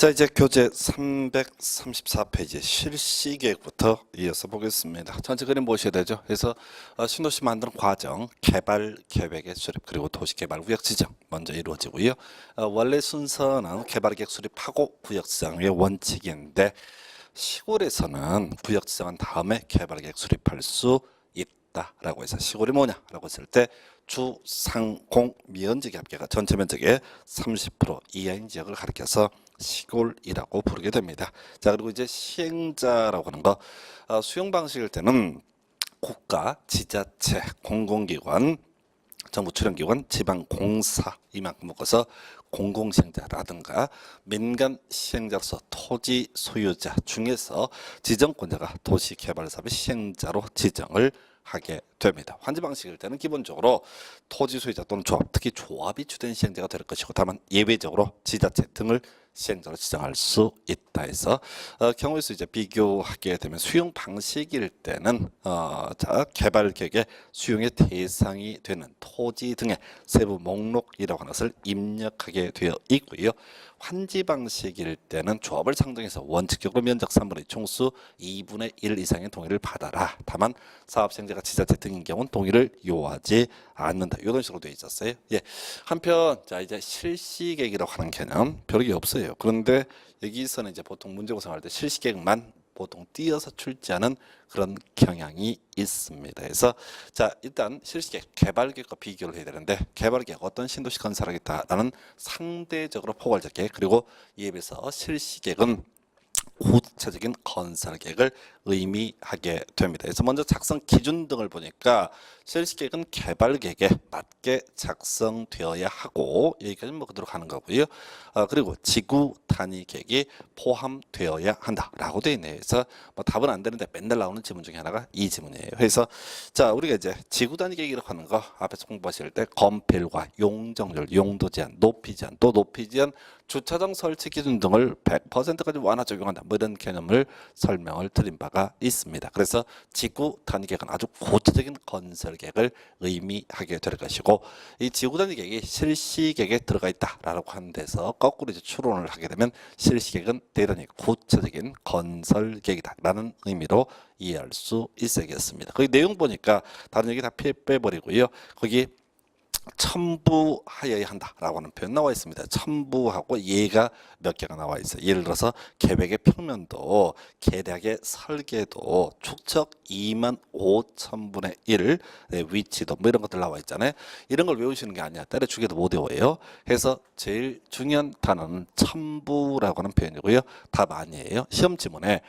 자, 이제 교재 334페이지 실시계획부터 이어서 보겠습니다. 전체 그림 보셔야 되죠. 그래서 신도시 만드는 과정, 개발 계획의 수립, 그리고 도시개발 구역 지정 먼저 이루어지고요. 원래 순서는 개발 계획 수립하고 구역 지정의 원칙인데 시골에서는 구역 지정한 다음에 개발 계획 수립할 수 있다라고 해서 시골이 뭐냐라고 했을 때 주, 상, 공, 미연지기 합계가 전체 면적의 30% 이하인 지역을 가리켜서 시골이라고 부르게 됩니다. 자, 그리고 이제 시행자라고 하는 거 수용 방식일 때는 국가, 지자체, 공공기관, 정부 출연기관, 지방공사 이만큼 묶어서 공공시행자라든가 민간 시행자로서 토지 소유자 중에서 지정권자가 도시개발사업의 시행자로 지정을 하게 됩니다. 환지 방식일 때는 기본적으로 토지 소유자 또는 조합, 특히 조합이 주된 시행자가 될 것이고 다만 예외적으로 지자체 등을 시행자로 지정할 수 있다 해서 경우의 수 이제 비교하게 되면 수용 방식일 때는 자 개발 계획의 수용의 대상이 되는 토지 등의 세부 목록이라고 하는 것을 입력하게 되어 있고요. 환지 방식일 때는 조합을 상정해서 원칙적으로 면적 3분의 2 총수 2분의 1 이상의 동의를 받아라. 다만 사업 시행자가 지자체 등인 경우는 동의를 요하지 않는다. 이런 식으로 되어 있었어요. 예. 한편 자 이제 실시계획이라고 하는 개념 별게 없어요. 그런데 여기서는 이제 보통 문제 구성할 때 실시계획만 보통 띄어서 출제하는 그런 경향이 있습니다. 그래서 자 일단 실시계획, 개발계획과 비교를 해야 되는데 개발계획 어떤 신도시 건설하겠다라는 상대적으로 포괄적 계획 그리고 이에 비해서 실시계획은 구체적인 건설 계획을 의미하게 됩니다. 그래서 먼저 작성 기준 등을 보니까 실시계획은 개발 계획에 맞게 작성되어야 하고 여기까지 뭐 그대로 가는 거고요. 그리고 지구 단위 계획이 포함되어야 한다라고 되어 있네요. 그래서 뭐 답은 안 되는데 맨날 나오는 지문 중에 하나가 이 지문이에요. 그래서 자 우리가 이제 지구 단위 계획이라고 하는 거 앞에서 공부하실 때 건폐율과 용적률, 용도 제한, 높이 제한, 또 높이 제한 주차장 설치 기준 등을 100%까지 완화 적용한다. 뭐 이런 개념을 설명을 드린 바가 있습니다. 그래서 지구 단위 계획은 아주 구체적인 건설 계획을 의미하게 될 것이고 이 지구 단위 계획이 실시 계획에 들어가 있다라고 하는 데서 거꾸로 이제 추론을 하게 되면 실시 계획은 대단히 구체적인 건설 계획이다라는 의미로 이해할 수 있어야겠습니다. 거기 내용 보니까 다른 얘기 다 빼버리고요. 거기 첨부하여야 한다라고 하는 표현 나와 있습니다. 첨부하고 예가 몇 개가 나와 있어요. 예를 들어서 계획의 평면도 계략의 설계도 축척 25,000분의 1 위치도 뭐 이런 것들 나와 있잖아요. 이런 걸 외우시는 게 아니야. 때려주기도 못 외워요. 해서 제일 중요한 단어는 첨부라고 하는 표현이고요. 답 아니에요. 시험 지문에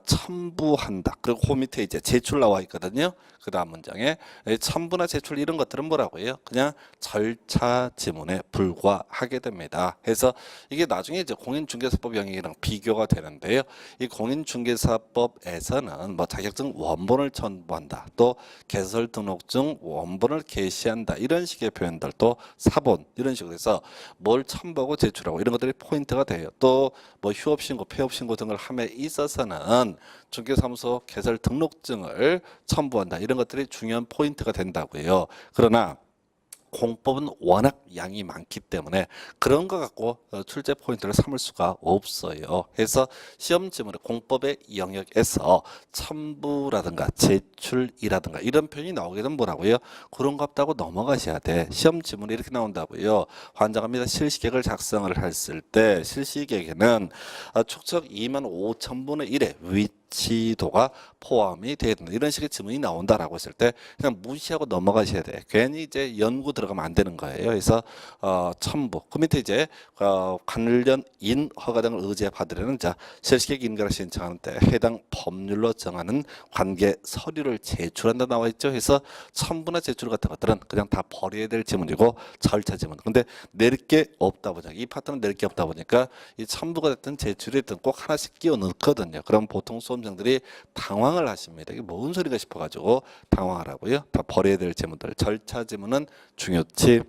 첨부한다. 그리고 그 밑에 이제 제출 나와 있거든요. 그 다음 문장에 첨부나 제출 이런 것들은 뭐라고 해요? 그냥 절차 지문에 불과하게 됩니다. 그래서 이게 나중에 이제 공인중개사법 영역이랑 비교가 되는데요. 이 공인중개사법에서는 뭐 자격증 원본을 첨부한다, 또 개설 등록증 원본을 게시한다 이런 식의 표현들, 또 사본 이런 식으로 해서 뭘 첨부하고 제출하고 이런 것들이 포인트가 돼요. 또 뭐 휴업신고, 폐업신고 등을 함에 있어서는 중개사무소 개설 등록증을 첨부한다 이런 것들이 중요한 포인트가 된다고요. 그러나 공법은 워낙 양이 많기 때문에 그런 거 갖고 출제 포인트를 삼을 수가 없어요. 그래서 시험 지문의 공법의 영역에서 첨부라든가 제출이라든가 이런 표현이 나오게 되면 뭐라고요? 그런 거 없다고 넘어가셔야 돼. 시험 지문이 이렇게 나온다고요. 환장합니다. 실시계획을 작성을 했을 때 실시계획에는 축척 25,000분의 1의 위치도가 포함이 되야 된다. 이런 식의 지문이 나온다라고 했을 때 그냥 무시하고 넘어가셔야 돼. 괜히 이제 연구 들어가면 안 되는 거예요. 그래서 첨부. 그 밑에 이제 관련 인 허가 등을 의제 받으려는 자 실시계획 인가를 신청하는 때 해당 법률로 정하는 관계 서류를 제출한다 나와 있죠. 그래서 첨부나 제출 같은 것들은 그냥 다 버려야 될 지문이고 절차 지문. 근데 낼 게 없다 보니까 이 파트는 낼 게 없다 보니까 이 첨부가 됐든 제출이 됐든 꼭 하나씩 끼워 넣거든요. 그럼 보통 수험생들이 당황을 하십니다. 이게 뭔 소리가 싶어가지고 당황하라고요. 다 버려야 될 지문들. 절차 지문은 중요치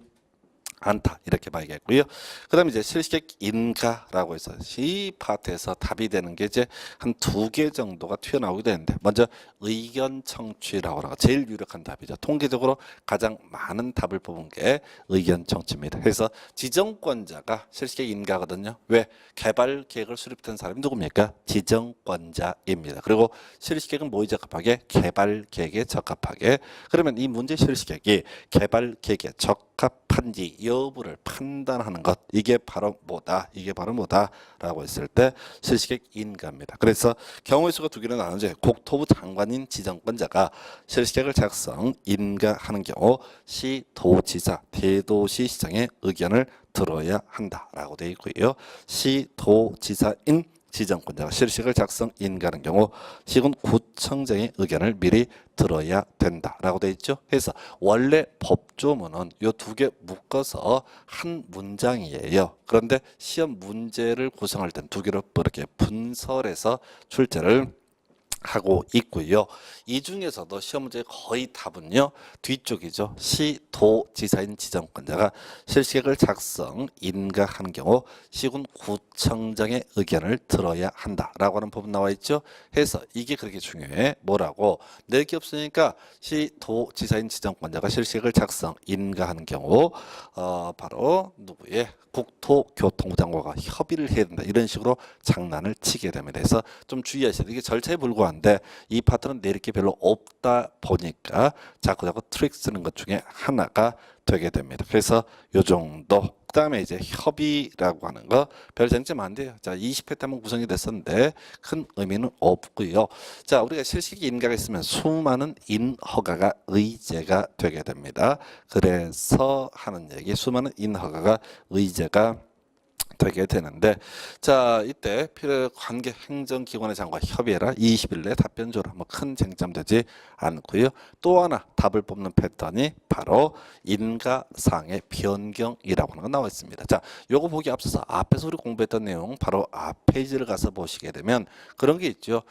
않다 이렇게 봐야겠고요. 그다음에 이제 실시계획 인가라고 해서 이 파트에서 답이 되는 게 이제 한 2개 정도가 튀어나오게 되는데 먼저 의견 청취라고 하는 거 제일 유력한 답이죠. 통계적으로 가장 많은 답을 뽑은 게 의견 청취입니다. 그래서 지정권자가 실시계획 인가거든요. 왜? 개발 계획을 수립한 사람이 누굽니까? 지정권자입니다. 그리고 실시계획은 뭐에 적합하게? 개발 계획에 적합하게. 그러면 이 문제 실시계획이 개발 계획에 적합한지 여부를 판단하는 것 이게 바로 뭐다 라고 했을 때 실시계획 인가입니다. 그래서 경우의 수가 2개로 나누죠. 국토부 장관인 지정권자가 실시계획을 작성 인가하는 경우 시도지사 대도시시장의 의견을 들어야 한다라고 되어 있고요. 시도지사인 지정권자가 실시계획을 작성 인가하는 경우 시군구청장의 의견을 미리 들어야 된다라고 되어 있죠. 그래서 원래 법조문은 이 2개 묶어서 한 문장이에요. 그런데 시험 문제를 구성할 땐 2개로 이렇게 분설해서 출제를 하고 있고요. 이 중에서도 시험 문제의 거의 답은요 뒤쪽이죠. 시도지사인 지정권자가 실시계획을 작성 인가하는 경우 시군구청장의 의견을 들어야 한다라고 하는 부분 나와 있죠. 해서 이게 그렇게 중요해. 뭐라고? 낼 게 없으니까 시도지사인 지정권자가 실시계획을 작성 인가하는 경우 바로 누구의 국토교통부 장관과 협의를 해야 된다. 이런 식으로 장난을 치게 됩니다. 그래서 좀 주의하셔야 돼요. 이게 절차에 불과한데 이 파트는 내릴 게 별로 없다 보니까 자꾸 트릭 쓰는 것 중에 하나가 되게 됩니다. 그래서 요 정도. 그다음에 이제 협의라고 하는 거 별 쟁점 안 돼요. 자, 20회 때만 구성이 됐었는데 큰 의미는 없고요. 자, 우리가 실시계획 인가가 있으면 수많은 인허가가 의제가 되게 됩니다. 그래서 하는 얘기 수많은 인허가가 의제가 되게 되는데 자 이때 필요 관계 행정기관의 장관 협의해라 20일 내에 답변 줘라 뭐 큰 쟁점 되지 않고요. 또 하나 답을 뽑는 패턴이 바로 인가사항의 변경이라고 하는 거 나와 있습니다. 자 요거 보기 앞서서 앞에서 우리 공부했던 내용 바로 앞 페이지를 가서 보시게 되면 그런 게 있죠.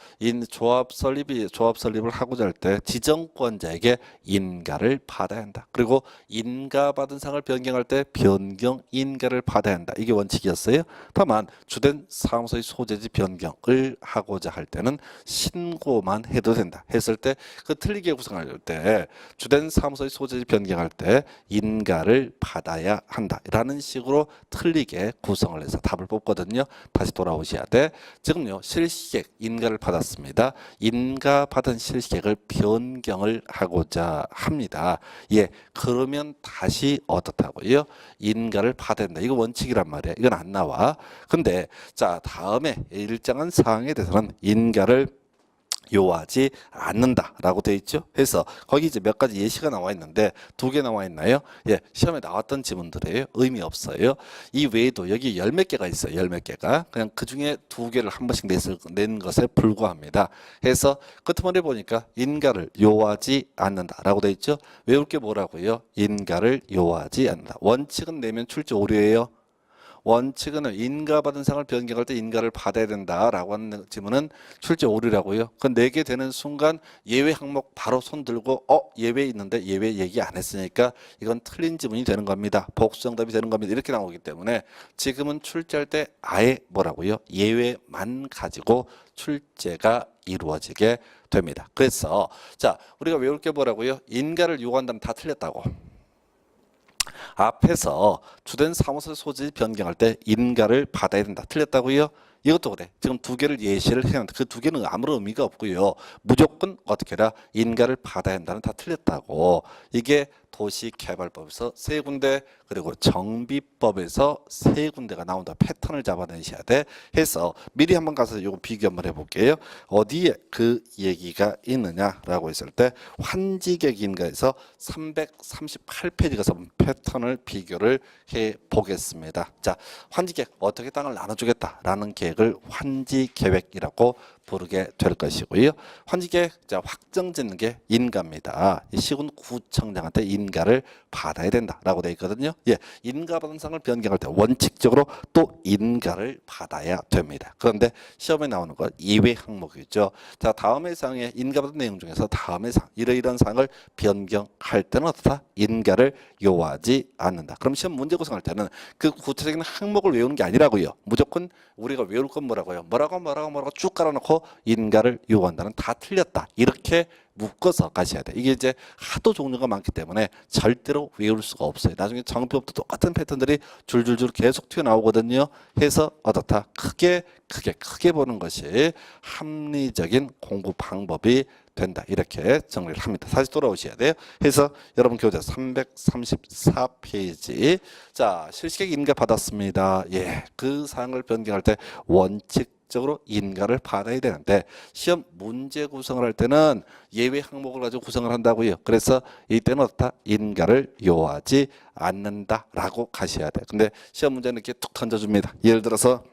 조합 설립을 하고자 할 때 지정권자에게 인가를 받아야 한다. 그리고 인가받은 사항을 변경할 때 변경 인가를 받아야 한다. 이게 원칙이었어요. 다만 주된 사무소의 소재지 변경을 하고자 할 때는 신고만 해도 된다. 했을 때 그 틀리게 구성할 때 주된 사무소의 소재지 변경할 때 인가를 받아야 한다라는 식으로 틀리게 구성을 해서 답을 뽑거든요. 다시 돌아오셔야 돼. 지금요 실시계획 인가를 받았습니다. 인가 받은 실시계획을 변경을 하고자 합니다. 예, 그러면 다시 어떻다고요? 인가를 받아야 된다. 이거 원칙이란 말이에요. 이건 안 나와. 근데 자 다음에 일정한 사항에 대해서는 인가를 요하지 않는다라고 되어 있죠. 그래서 거기 이제 몇 가지 예시가 나와 있는데 2개 나와 있나요? 예, 시험에 나왔던 지문들이에요. 의미 없어요. 이 외에도 여기 열 몇 개가 있어요. 열 몇 개가 그냥 그 중에 2개를 한 번씩 낸 것에 불과합니다. 그래서 끝머리 보니까 인가를 요하지 않는다라고 되어 있죠. 외울 게 뭐라고요? 인가를 요하지 않는다. 원칙은 내면 출제 오류예요. 원칙은 인가받은 사항을 변경할 때 인가를 받아야 된다라고 하는 지문은 출제 오류라고요. 그 4개 되는 순간 예외 항목 바로 손 들고 예외 있는데 예외 얘기 안 했으니까 이건 틀린 지문이 되는 겁니다. 복수정답이 되는 겁니다. 이렇게 나오기 때문에 지금은 출제할 때 아예 뭐라고요? 예외만 가지고 출제가 이루어지게 됩니다. 그래서 자 우리가 외울 게 뭐라고요? 인가를 요구한다면 다 틀렸다고. 앞에서 주된 사무소 소지 변경할 때 인가를 받아야 된다. 틀렸다고요? 이것도 그래. 지금 2개를 예시를 해놨는데 그 2개는 아무런 의미가 없고요. 무조건 어떻게 해라? 인가를 받아야 한다는 다 틀렸다고. 이게 도시개발법에서 3군데 그리고 정비법에서 3군데가 나온다. 패턴을 잡아내셔야 돼. 해서 미리 한번 가서 이거 비교 한번 해볼게요. 어디에 그 얘기가 있느냐라고 했을 때 환지계획인가에서 338페이지 가서 패턴을 비교를 해보겠습니다. 자, 환지계획 어떻게 땅을 나눠주겠다라는 계획을 환지계획이라고 부르게 될 것이고요. 현직에 확정짓는 게 인가입니다. 이 시군구청장한테 인가를 받아야 된다라고 되어 있거든요. 예, 인가 받은 상을 변경할 때 원칙적으로 또 인가를 받아야 됩니다. 그런데 시험에 나오는 건 예외 항목이죠. 자, 다음의 상에 인가 받은 내용 중에서 다음의 상 이러이러한 상을 변경할 때는 어떻다? 인가를 요하지 않는다. 그럼 시험 문제 구성할 때는 그 구체적인 항목을 외우는 게 아니라고요. 무조건 우리가 외울 건 뭐라고요? 뭐라고 쭉 깔아놓고 인가를 요한다는 다 틀렸다. 이렇게 묶어서 가셔야 돼. 이게 이제 하도 종류가 많기 때문에 절대로 외울 수가 없어요. 나중에 정법도 똑같은 패턴들이 줄줄줄 계속 튀어나오거든요. 해서 어떻다? 크게 보는 것이 합리적인 공부 방법이 된다. 이렇게 정리를 합니다. 다시 돌아오셔야 돼요. 해서 여러분 교재 334페이지. 자, 실시객 인가 받았습니다. 예, 그 사항을 변경할 때 원칙적으로 인가를 받아야 되는데 시험 문제 구성을 할 때는 예외 항목을 가지고 구성을 한다고요. 그래서 이때는 어떻다? 인가를 요하지 않는다라고 가셔야 돼요. 근데 시험 문제는 이렇게 툭 던져줍니다. 예를 들어서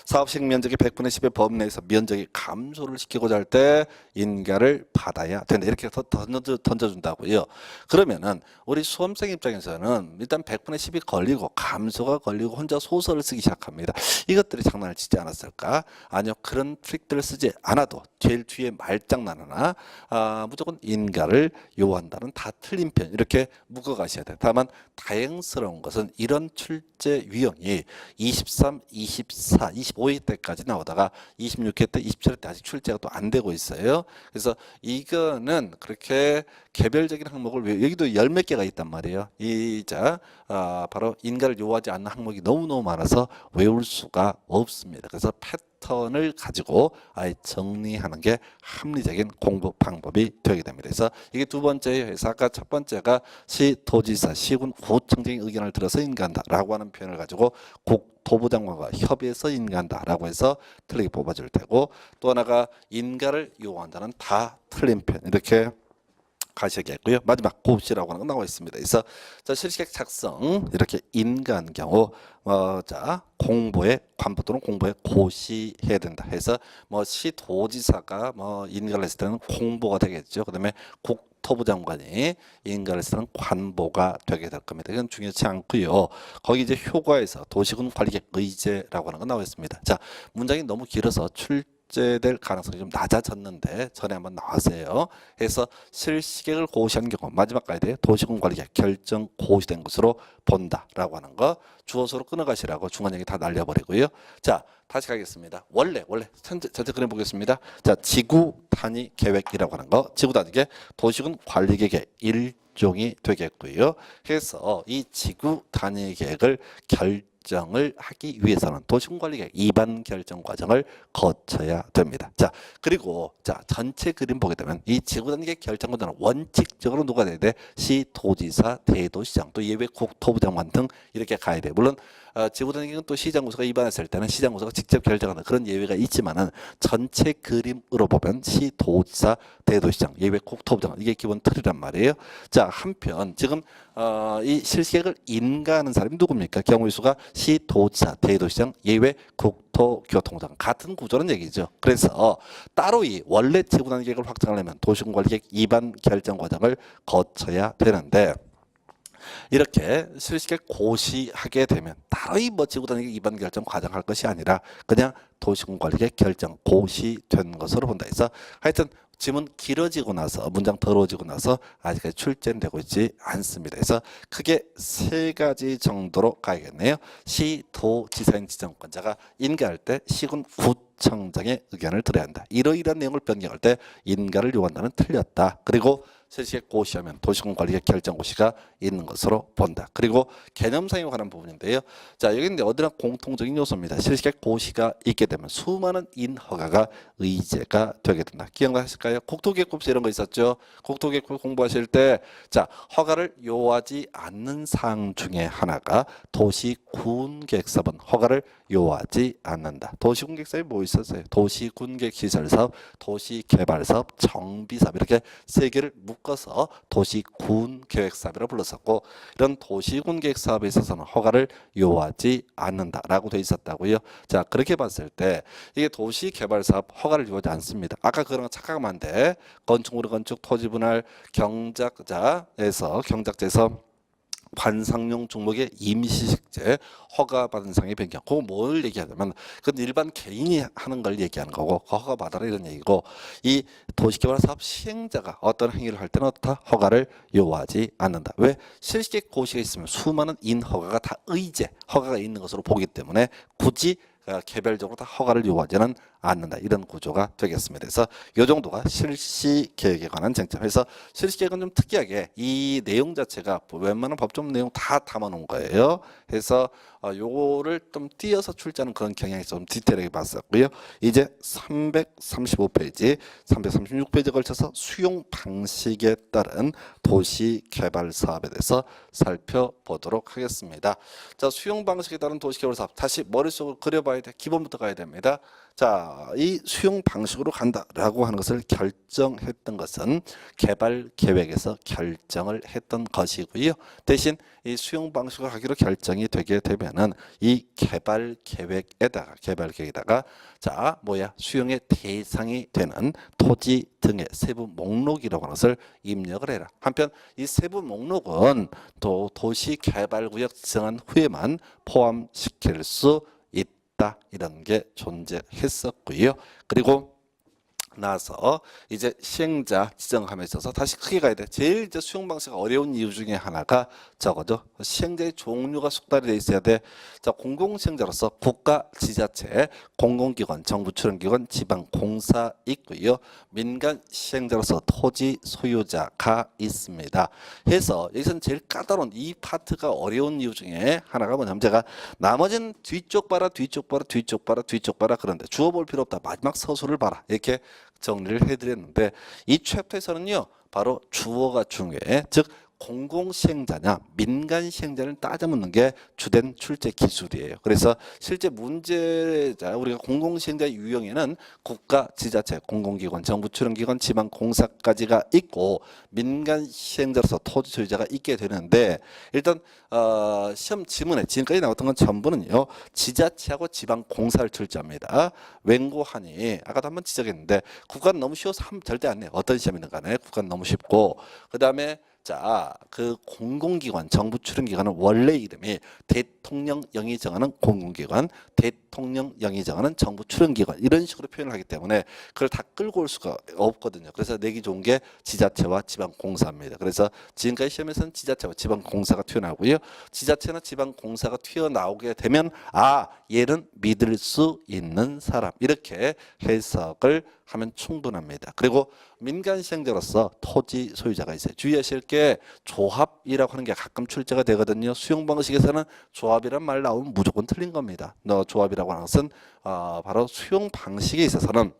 사업식 면적이 100분의 10의 범 내에서 면적이 감소를 시키고자 할 때 인가를 받아야 된다. 이렇게 던져준다고요. 그러면은 우리 수험생 입장에서는 일단 100분의 10이 걸리고 감소가 걸리고 혼자 소설을 쓰기 시작합니다. 이것들이 장난을 치지 않았을까? 아니요. 그런 트릭들을 쓰지 않아도 제일 뒤에 말장난하나 무조건 인가를 요한다는 다 틀린 편 이렇게 묶어가셔야 돼요. 다만 다행스러운 것은 이런 출제 유형이 23, 24, 25회 때까지 나오다가 26회 때, 27회 때 아직 출제가 또 안 되고 있어요. 그래서 이거는 그렇게 개별적인 항목을 여기도 열 몇 개가 있단 말이에요. 바로 인가를 요하지 않는 항목이 너무너무 많아서 외울 수가 없습니다. 그래서 패턴을 가지고 아예 정리하는 게 합리적인 공부 방법이 되게 됩니다. 그래서 이게 두 번째예요. 그래서 아까 첫 번째가 시도지사, 시군 구청장의 의견을 들어서 인가한다라고 하는 표현을 가지고 국토부 장관과 협의해서 인가한다라고 해서 틀리게 뽑아줄 테고, 또 하나가 인가를 요구한다는 다 틀린 표현 이렇게 가셔야겠고요. 마지막 고시라고 하는 거 나와 있습니다. 그래서 실시객 작성 이렇게 인가한 경우 공보에 관부 또는 공보에 고시해야 된다 해서 시도지사가 인가를 했을 때는 공보가 되겠죠. 그다음에 국토부 장관이 인가를 했을 때는 관보가 되게 될 겁니다. 이건 중요치 않고요. 거기 이제 효과에서 도시군 관리객 의제라고 하는 거 나와 있습니다. 자, 문장이 너무 길어서 출제될 가능성이 좀 낮아졌는데 전에 한번 나왔어요. 해서 실시객을 고시한 경우 마지막 가야 돼요. 도시군 관리객 결정 고시된 것으로 본다라고 하는 거 주어서로 끊어가시라고 중간형이 다 날려버리고요. 자, 다시 가겠습니다. 원래 전체 그림 보겠습니다. 자, 지구 단위 계획이라고 하는 거, 지구 단위계 도시군 관리객의 일종이 되겠고요. 그래서 이 지구 단위 계획을 결정을 하기 위해서는 도시군관리계획 입안 결정 과정을 거쳐야 됩니다. 자, 그리고 전체 그림 보게 되면 이 지구단계 결정 과정은 원칙적으로 누가 돼야 돼? 시도지사, 대도시장, 또 예외 국토부 장관 등 이렇게 가야 돼. 물론 지구단계는 또 시장구소가 입안했을 때는 시장구소가 직접 결정하는 그런 예외가 있지만은 전체 그림으로 보면 시도지사, 대도시장, 예외 국토부 장관 이게 기본 틀이란 말이에요. 자, 한편 지금 이 실시객을 인가하는 사람이 누굽니까? 경우의 수가 시도지사, 대도시장, 예외 국토교통장 같은 구조는 얘기죠. 그래서 따로 이 원래 지구단위 계획을 확정하려면 도시군관리계획 입안 결정 과정을 거쳐야 되는데, 이렇게 실시객 고시하게 되면 따로 이 지구단위 입안 결정 과정할 것이 아니라 그냥 도시군관리계획 결정 고시된 것으로 본다 해서 하여튼 지문 길어지고 나서 문장 더러워지고 나서 아직까지 출제는 되고 있지 않습니다. 그래서 크게 세 가지 정도로 가야겠네요. 시도지사인 지정권자가 인가할 때 시군 구청장의 의견을 들어야 한다. 이러이러한 내용을 변경할 때 인가를 요구한다는 틀렸다. 그리고 실시객 고시하면 도시군관리계획 결정 고시가 있는 것으로 본다. 그리고 개념상에 관한 부분인데요. 자, 여기는 어디나 공통적인 요소입니다. 실시객 고시가 있게 되면 수많은 인허가가 의제가 되게 된다. 기억나실까요? 국토계획법서 이런 거 있었죠. 국토계획법 공부하실 때 허가를 요하지 않는 사항 중에 하나가 도시군계획사업은 허가를 요하지 않는다. 도시군계획사업이 뭐 있었어요? 도시군계획시설사업, 도시개발사업, 정비사업 이렇게 세 개를 섞어서 도시군 계획사업이라고 불렀었고, 이런 도시군 계획사업에 있어서는 허가를 요하지 않는다라고 돼 있었다고요. 자, 그렇게 봤을 때 이게 도시개발사업 허가를 요하지 않습니다. 아까 그런 거 착각하면 안 돼. 건축물 건축 토지 분할 경작자에서 관상용 종목의 임시식재 허가받은 상의 변경. 그거 뭘 얘기하냐면 그건 일반 개인이 하는 걸 얘기하는 거고, 그 허가받아라 이런 얘기고, 이 도시개발사업 시행자가 어떤 행위를 할 때는 어떻다? 허가를 요하지 않는다. 왜? 실시계획 고시가 있으면 수많은 인허가가 다 의제 허가가 있는 것으로 보기 때문에 굳이 개별적으로 다 허가를 요하지는 않는다. 이런 구조가 되겠습니다. 그래서 이 정도가 실시계획에 관한 쟁점에서, 실시계획은 좀 특이하게 이 내용 자체가 웬만한 법조문 내용 다 담아놓은 거예요. 그래서 요거를 좀 띄어서 출제하는 그런 경향이 좀 디테일하게 봤었고요. 이제 335페이지, 336페이지에 걸쳐서 수용 방식에 따른 도시개발 사업에 대해서 살펴보도록 하겠습니다. 자, 수용 방식에 따른 도시개발 사업 다시 머릿속으로 그려봐야 돼. 기본부터 가야 됩니다. 자, 이 수용 방식으로 간다라고 하는 것을 결정했던 것은 개발 계획에서 결정을 했던 것이고요. 대신 이 수용 방식으로 하기로 결정이 되게 되면은 이 개발 계획에다가 자, 수용의 대상이 되는 토지 등의 세부 목록이라고 하는 것을 입력을 해라. 한편 이 세부 목록은 또 도시개발구역 지정한 후에만 포함시킬 수 있다. 이런 게 존재했었고요. 그리고 나서 이제 시행자 지정함에 있어서 다시 크게 가야 돼. 제일 이제 수용 방식이 어려운 이유 중에 하나가 저거죠. 시행자의 종류가 숙달이 돼 있어야 돼. 자, 공공시행자로서 국가, 지자체, 공공기관, 정부 출연기관, 지방공사 있고요. 민간 시행자로서 토지 소유자가 있습니다. 해서 여기서는 제일 까다로운 이 파트가 어려운 이유 중에 하나가 뭐냐면, 제가 나머지는 뒤쪽 봐라 그런데 주어 볼 필요 없다. 마지막 서술을 봐라. 이렇게 정리를 해드렸는데, 이 챕터에서는요 바로 주어가 중요해. 즉 공공시행자냐 민간 시행자를 따져 묻는 게 주된 출제 기술이에요. 그래서 실제 문제자 우리가 공공시행자 유형에는 국가, 지자체, 공공기관, 정부 출연기관, 지방공사까지가 있고 민간 시행자로서 토지 소유자가 있게 되는데, 일단 시험 지문에 지금까지 나왔던 건 전부는요 지자체하고 지방공사를 출제합니다. 웬고하니 아까도 한번 지적했는데 국가는 너무 쉬워서 하면 절대 안 해요. 어떤 시험이든 간에 국가는 너무 쉽고, 그 다음에 자, 그 공공기관, 정부 출연기관은 원래 이름이 대통령령이 정하는 공공기관, 대통령령이 정하는 정부 출연기관, 이런 식으로 표현을 하기 때문에 그걸 다 끌고 올 수가 없거든요. 그래서 내기 좋은 게 지자체와 지방공사입니다. 그래서 지금까지 시험에서는 지자체와 지방공사가 튀어나오고요. 지자체나 지방공사가 튀어나오게 되면 얘는 믿을 수 있는 사람, 이렇게 해석을 하면 충분합니다. 그리고 민간 시행자로서 토지 소유자가 있어요. 주의하실 게 조합이라고 하는 게 가끔 출제가 되거든요. 수용 방식에서는 조합이란 말 나오면 무조건 틀린 겁니다. 조합이라고 하는 것은 바로 수용 방식에 있어서는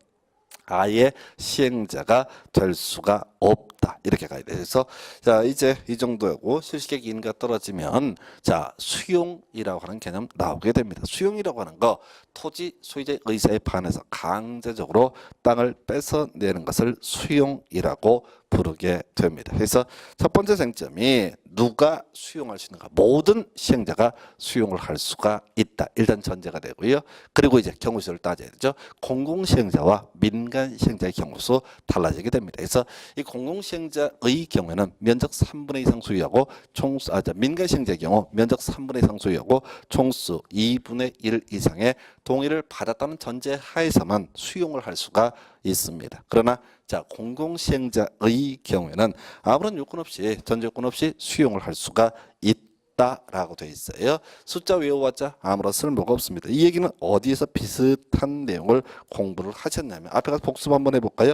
아예 시행자가 될 수가 없다. 이렇게 가야 돼요. 그래서 자, 이제 이 정도고 실시계획 인가 떨어지면 자, 수용이라고 하는 개념 나오게 됩니다. 수용이라고 하는 거 토지 소유자의 의사에 반해서 강제적으로 땅을 뺏어내는 것을 수용이라고 부르게 됩니다. 그래서 첫 번째 쟁점이 누가 수용할 수 있는가? 모든 시행자가 수용을 할 수가 있다. 일단 전제가 되고요. 그리고 이제 경우수를 따져야 되죠. 공공시행자와 민간 시행자의 경우수 달라지게 됩니다. 그래서 이 공공시행자의 경우에는 면적 3분의 2 이상 소유하고 총수, 민간 시행자의 경우 면적 3분의 2 이상 소유하고 총수 2분의 1 이상의 동의를 받았다는 전제 하에서만 수용을 할 수가 있습니다. 그러나 자, 공공시행자의 경우에는 아무런 요건 없이, 전제 요건 없이 수용을 할 수가 있다라고 되어 있어요. 숫자 외워봤자 아무런 쓸모가 없습니다. 이 얘기는 어디에서 비슷한 내용을 공부를 하셨냐면, 앞에 가서 복습 한번 해볼까요?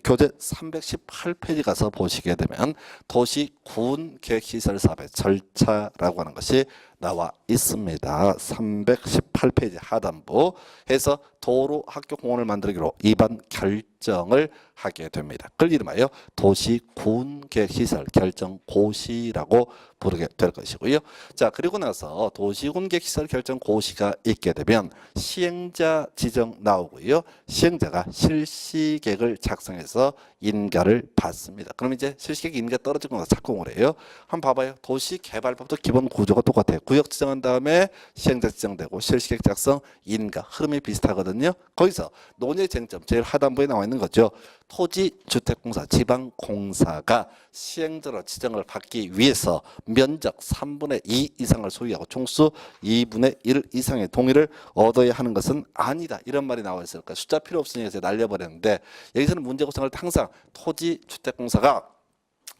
교재 318페이지 가서 보시게 되면 도시군 계획시설 사업의 절차라고 하는 것이 나와 있습니다. 318페이지 하단부 해서 도로 학교 공원을 만들기로 이반 결정을 하게 됩니다. 그걸 이름하여 도시군계획시설 결정고시라고 부르게 될 것이고요. 자, 그리고 나서 도시군계획시설 결정고시가 있게 되면 시행자 지정 나오고요. 시행자가 실시계획을 작성해서 인가를 받습니다. 그럼 이제 실시계획 인가 떨어지고 나서 착공을 해요. 한번 봐봐요. 도시개발법도 기본 구조가 똑같아요. 구역 지정한 다음에 시행자 지정되고 실시계획 작성, 인가 흐름이 비슷하거든요. 거기서 논의의 쟁점 제일 하단부에 나와 있는 거죠. 토지주택공사, 지방공사가 시행자로 지정을 받기 위해서 면적 3분의 2 이상을 소유하고 총수 2분의 1 이상의 동의를 얻어야 하는 것은 아니다. 이런 말이 나와 있으니까 숫자 필요 없으니까 제가 날려버렸는데 여기서는 문제구성을 항상 토지주택공사가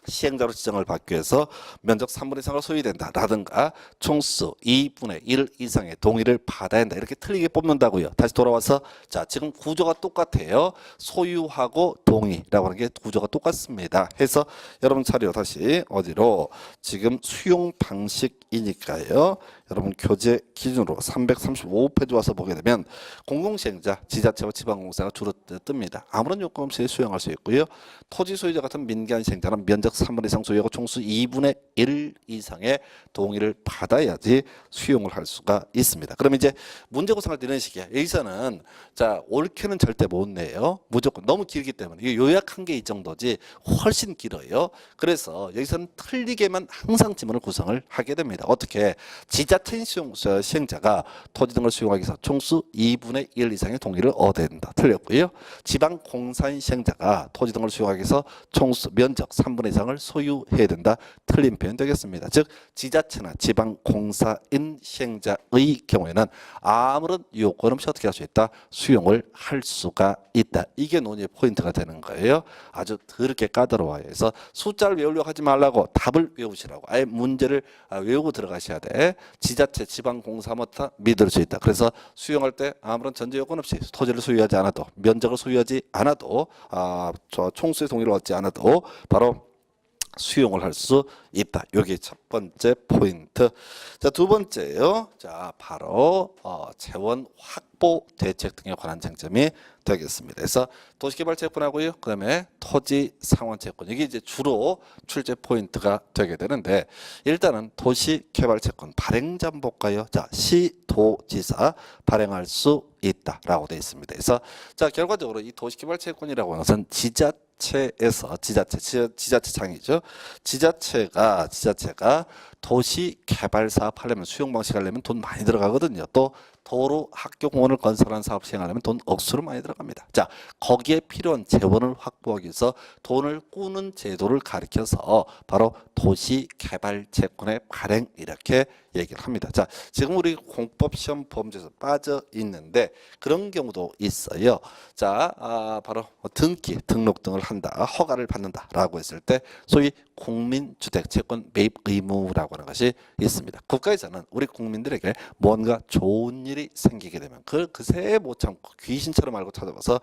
시행자로 지정을 받기 위해서 면적 3분의 이상을 소유된다 라든가 총수 2분의 1 이상의 동의를 받아야 한다 이렇게 틀리게 뽑는다고요. 다시 돌아와서 자 지금 구조가 똑같아요. 소유하고 동의라고 하는 게 구조가 똑같습니다. 해서 여러분 차례로 다시 어디로 지금 수용 방식이니까요. 여러분 교재 기준으로 335페이지 와서 보게 되면 공공시행자, 지자체와 지방공사가 주로 뜹니다. 아무런 요건 없이 수용할 수 있고요. 토지 소유자 같은 민간 시행자는 면적 3분의 이상 소유하고 총수 2분의 1 이상의 동의를 받아야지 수용을 할 수가 있습니다. 그럼 이제 문제 구성할 때 이런 식이야. 여기서는 자 옳게는 절대 못 내요. 무조건 너무 길기 때문에 이게 요약한 게 이 정도지 훨씬 길어요. 그래서 여기서는 틀리게만 항상 지문을 구성을 하게 됩니다. 어떻게? 지자체 시행자가 토지 등을 수용하기 위해서 총수 2분의 1 이상의 동의를 얻어야 된다. 틀렸고요. 지방공사인 시행자가 토지 등을 수용하기 위해서 총수 면적 3분의 이상을 소유해야 된다. 틀린 표현 되겠습니다. 즉 지자체나 지방공사인 시행자의 경우에는 아무런 요건 없이 어떻게 할 수 있다? 수용을 할 수가 있다. 이게 논의의 포인트가 되는 거예요. 아주 더럽게 까다로워요. 그래서 숫자를 외우려고 하지 말라고 답을 외우시라고. 아예 문제를 외우고 들어가셔야 돼. 지자체, 지방공사부터 믿을 수 있다. 그래서 수용할 때 아무런 전제 요건 없이 토지를 소유하지 않아도 면적을 소유하지 않아도 저 총수의 동의를 얻지 않아도 바로 수용을 할 수 있다. 이게 첫 번째 포인트. 자, 두 번째요. 자, 바로 재원 확보 대책 등에 관한 쟁점이 되겠습니다. 그래서 도시개발채권하고요. 그다음에 토지 상환채권. 이게 이제 주로 출제 포인트가 되게 되는데 일단은 도시개발채권 발행자 한번 볼까요? 자, 시도지사 발행할 수 있다라고 되어 있습니다. 그래서 자, 결과적으로 이 도시개발채권이라고 하는 것은 지자체에서 지자체장이죠. 지자체가 도시 개발 사업 하려면 수용 방식 하려면 돈 많이 들어가거든요. 또 도로, 학교, 공원을 건설하는 사업 시행하려면 돈 억수로 많이 들어갑니다. 자, 거기에 필요한 재원을 확보하기 위해서 돈을 꾸는 제도를 가리켜서 바로 도시개발채권의 발행 이렇게 얘기를 합니다. 자, 지금 우리 공법 시험 범죄에서 빠져 있는데 그런 경우도 있어요. 자, 바로 등록 등을 한다, 허가를 받는다라고 했을 때 소위 국민주택채권 매입 의무라고 하는 것이 있습니다. 국가에서는 우리 국민들에게 뭔가 좋은 일이 생기게 되면 그걸 그새 못 참고 귀신처럼 알고 찾아와서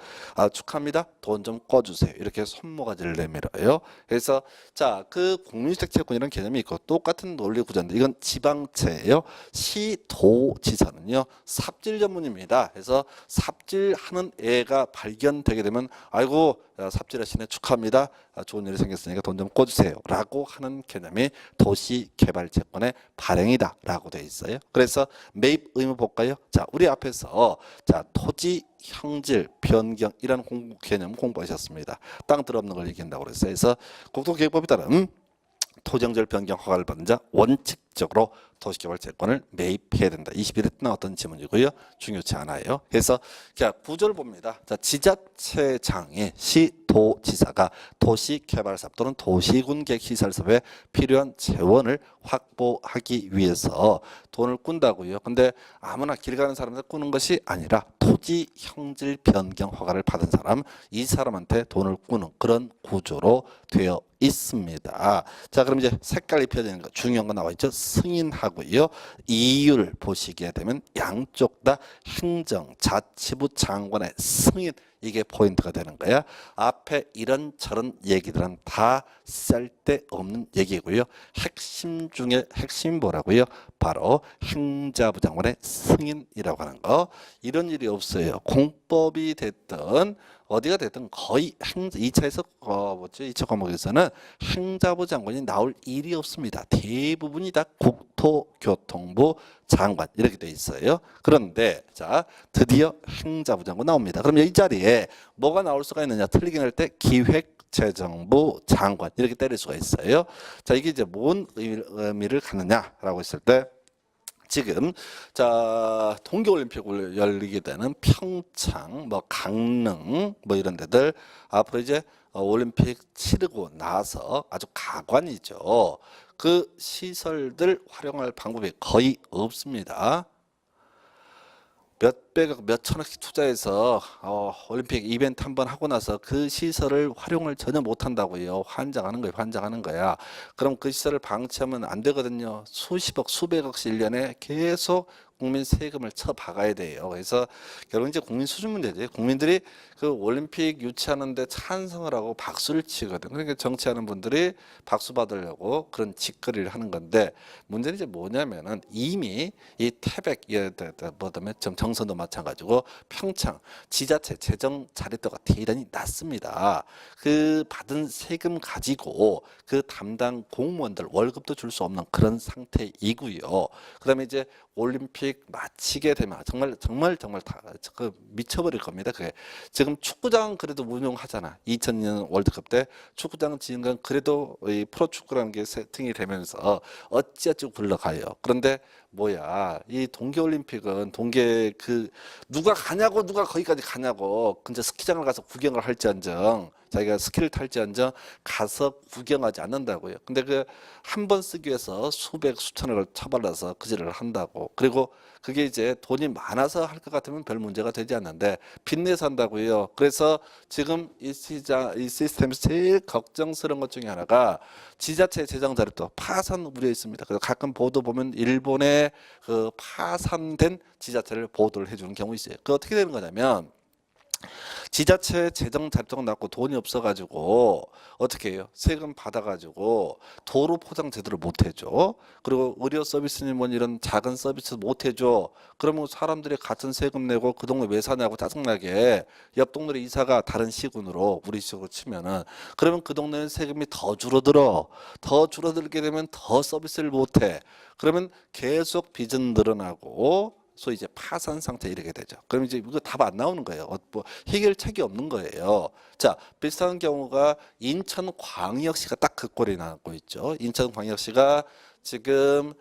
축하합니다. 돈 좀 꺼주세요. 이렇게 손모가지를 내밀어요. 그래서 자, 그 국민주택채권이라는 개념이 있고 똑같은 논리 구조인데 이건 지방채예요. 시도지사는요 삽질 전문입니다. 그래서 삽질하는 애가 발견되게 되면 아이고 삽질하시네 축하합니다. 좋은 일이 생겼으니까 돈 좀 꿔주세요 라고 하는 개념이 도시개발채권의 발행이다 라고 되어 있어요. 그래서 매입 의무 볼까요? 자, 우리 앞에서 자 토지 형질 변경 이라는 개념 공부하셨습니다. 땅 들어없는 걸 얘기한다고 그랬어요. 그래서 국토계획법에 따른 토지형질 변경 허가를 받은 자 원칙적으로 도시개발채권을 매입해야 된다. 21회 때 나왔던 지문이고요. 중요치 않아요. 그래서 자, 구조를 봅니다. 자, 지자체장이 시도지사가 도시개발사업 또는 도시군계획시설사업에 필요한 재원을 확보하기 위해서 돈을 꾼다고요. 근데 아무나 길 가는 사람한테 꾸는 것이 아니라 토지 형질 변경 허가를 받은 사람, 이 사람한테 돈을 꾸는 그런 구조로 되어 있습니다. 자, 그럼 이제 색깔 입혀야 되는 거 중요한 거 나와 있죠. 승인하고요. 이유를 보시게 되면 양쪽 다 행정자치부 장관의 승인 이게 포인트가 되는 거야. 앞에 이런저런 얘기들은 다 쓸데없는 얘기고요. 핵심 중에 핵심이 뭐라고요? 바로 행자부 장관의 승인이라고 하는 거. 이런 일이 없어요. 공법이 됐든 어디가 됐든 거의 2차에서 2차 과목에서는 행자부 장관이 나올 일이 없습니다. 대부분이 다 국토교통부 장관 이렇게 돼 있어요. 그런데 자 드디어 행자부 장관 나옵니다. 그럼 이 자리에 뭐가 나올 수가 있느냐? 틀리긴 할 때 기획재정부 장관 이렇게 때릴 수가 있어요. 자 이게 이제 뭔 의미를 갖느냐라고 했을 때 지금 자 동계올림픽을 열리게 되는 평창, 뭐 강릉, 뭐 이런 데들 앞으로 이제 올림픽 치르고 나서 아주 가관이죠. 그 시설들 활용할 방법이 거의 없습니다. 몇백억, 몇천억씩 투자해서 올림픽 이벤트 한번 하고 나서 그 시설을 활용을 전혀 못한다고요. 환장하는 거예요. 환장하는 거야. 그럼 그 시설을 방치하면 안 되거든요. 수십억, 수백억씩 1년에 계속 국민 세금을 쳐박아야 돼요. 그래서 결국 이제 국민 수준 문제지. 국민들이 그 올림픽 유치하는데 찬성을 하고 박수를 치거든. 그러니까 정치하는 분들이 박수 받으려고 그런 짓거리를 하는 건데 문제는 이제 뭐냐면은 이미 이 태백, 뭐다음에 정선도 마찬가지고 평창 지자체 재정 자립도가 대단히 낮습니다. 그 받은 세금 가지고 그 담당 공무원들 월급도 줄 수 없는 그런 상태이고요. 그다음에 이제 올림픽 마치게 되면 정말 다 미쳐버릴 겁니다. 그게 지금 축구장 그래도 운영하잖아. 2002년 월드컵 때 축구장 지은 건 그래도 이 프로축구라는 게 세팅이 되면서 어찌어찌 굴러가요. 그런데 뭐야 이 동계올림픽은 누가 가냐고 누가 거기까지 가냐고 근데 스키장을 가서 구경을 할지언정 자기가 스키를 탈지언정 가서 구경하지 않는다고요. 근데 그 한 번 쓰기 위해서 수백 수천억을 처발라서 그 짓을 한다고. 그리고 그게 이제 돈이 많아서 할 것 같으면 별 문제가 되지 않는데 빚내서 한다고요. 그래서 지금 이 시스템에서 제일 걱정스러운 것 중에 하나가 지자체 재정 자립도 파산 우려 있습니다. 그래서 가끔 보도 보면 일본의 그 파산된 지자체를 보도를 해주는 경우 있어요. 그 어떻게 되는 거냐면 지자체 재정 자립도가 낮고 돈이 없어가지고 어떻게 해요? 세금 받아가지고 도로 포장 제대로 못 해줘. 그리고 의료 서비스니 뭐 이런 작은 서비스 못 해줘. 그러면 사람들이 같은 세금 내고 그 동네 왜 사냐고 짜증나게 옆 동네 이사가 다른 시군으로 우리 식으로 치면은 그러면 그 동네는 세금이 더 줄어들어. 더 줄어들게 되면 더 서비스를 못 해. 그러면 계속 빚은 늘어나고 소위 이제 파산 상태 이렇게 되죠. 그럼 이제 이거 답 안 나오는 거예요. 뭐 해결책이 없는 거예요. 자, 비슷한 경우가 인천광역시가 딱 그 꼴이 나고 있죠. 인천광역시가 지금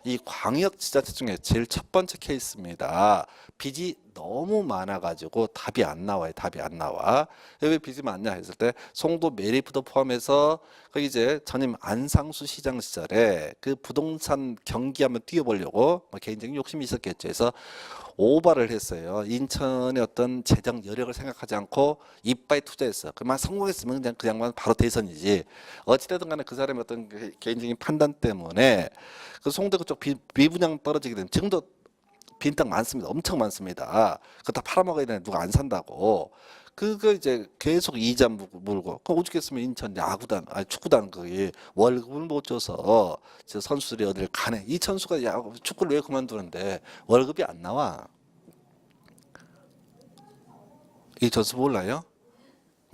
이 광역지자체 중에 제일 첫 번째 케이스입니다. 빚이 너무 많아가지고 답이 안 나와요. 답이 안 나와. 왜 빚이 많냐 했을 때 송도 메리프도 포함해서 그 이제 전임 안상수 시장 시절에 그 부동산 경기 한번 뛰어보려고 개인적인 욕심이 있었겠죠. 그래서 오바를 했어요. 인천의 어떤 재정 여력을 생각하지 않고 이빠이 투자했어. 그만 성공했으면 그냥 그 양반 바로 대선이지. 어찌되든 간에 그 사람의 어떤 개인적인 판단 때문에 그 송도 그쪽 비분양 떨어지게 되면 지금도 빈 땅 많습니다. 엄청 많습니다. 그거 다 팔아먹어야 되는데 누가 안 산다고. 그거 이제 계속 이자 물고 그 오죽했으면 인천 야구단 축구단 거기 월급을 못 줘서 저 선수들이 어딜 가네. 이천수가 축구를 왜 그만두는데 월급이 안 나와. 이 전수 몰라요?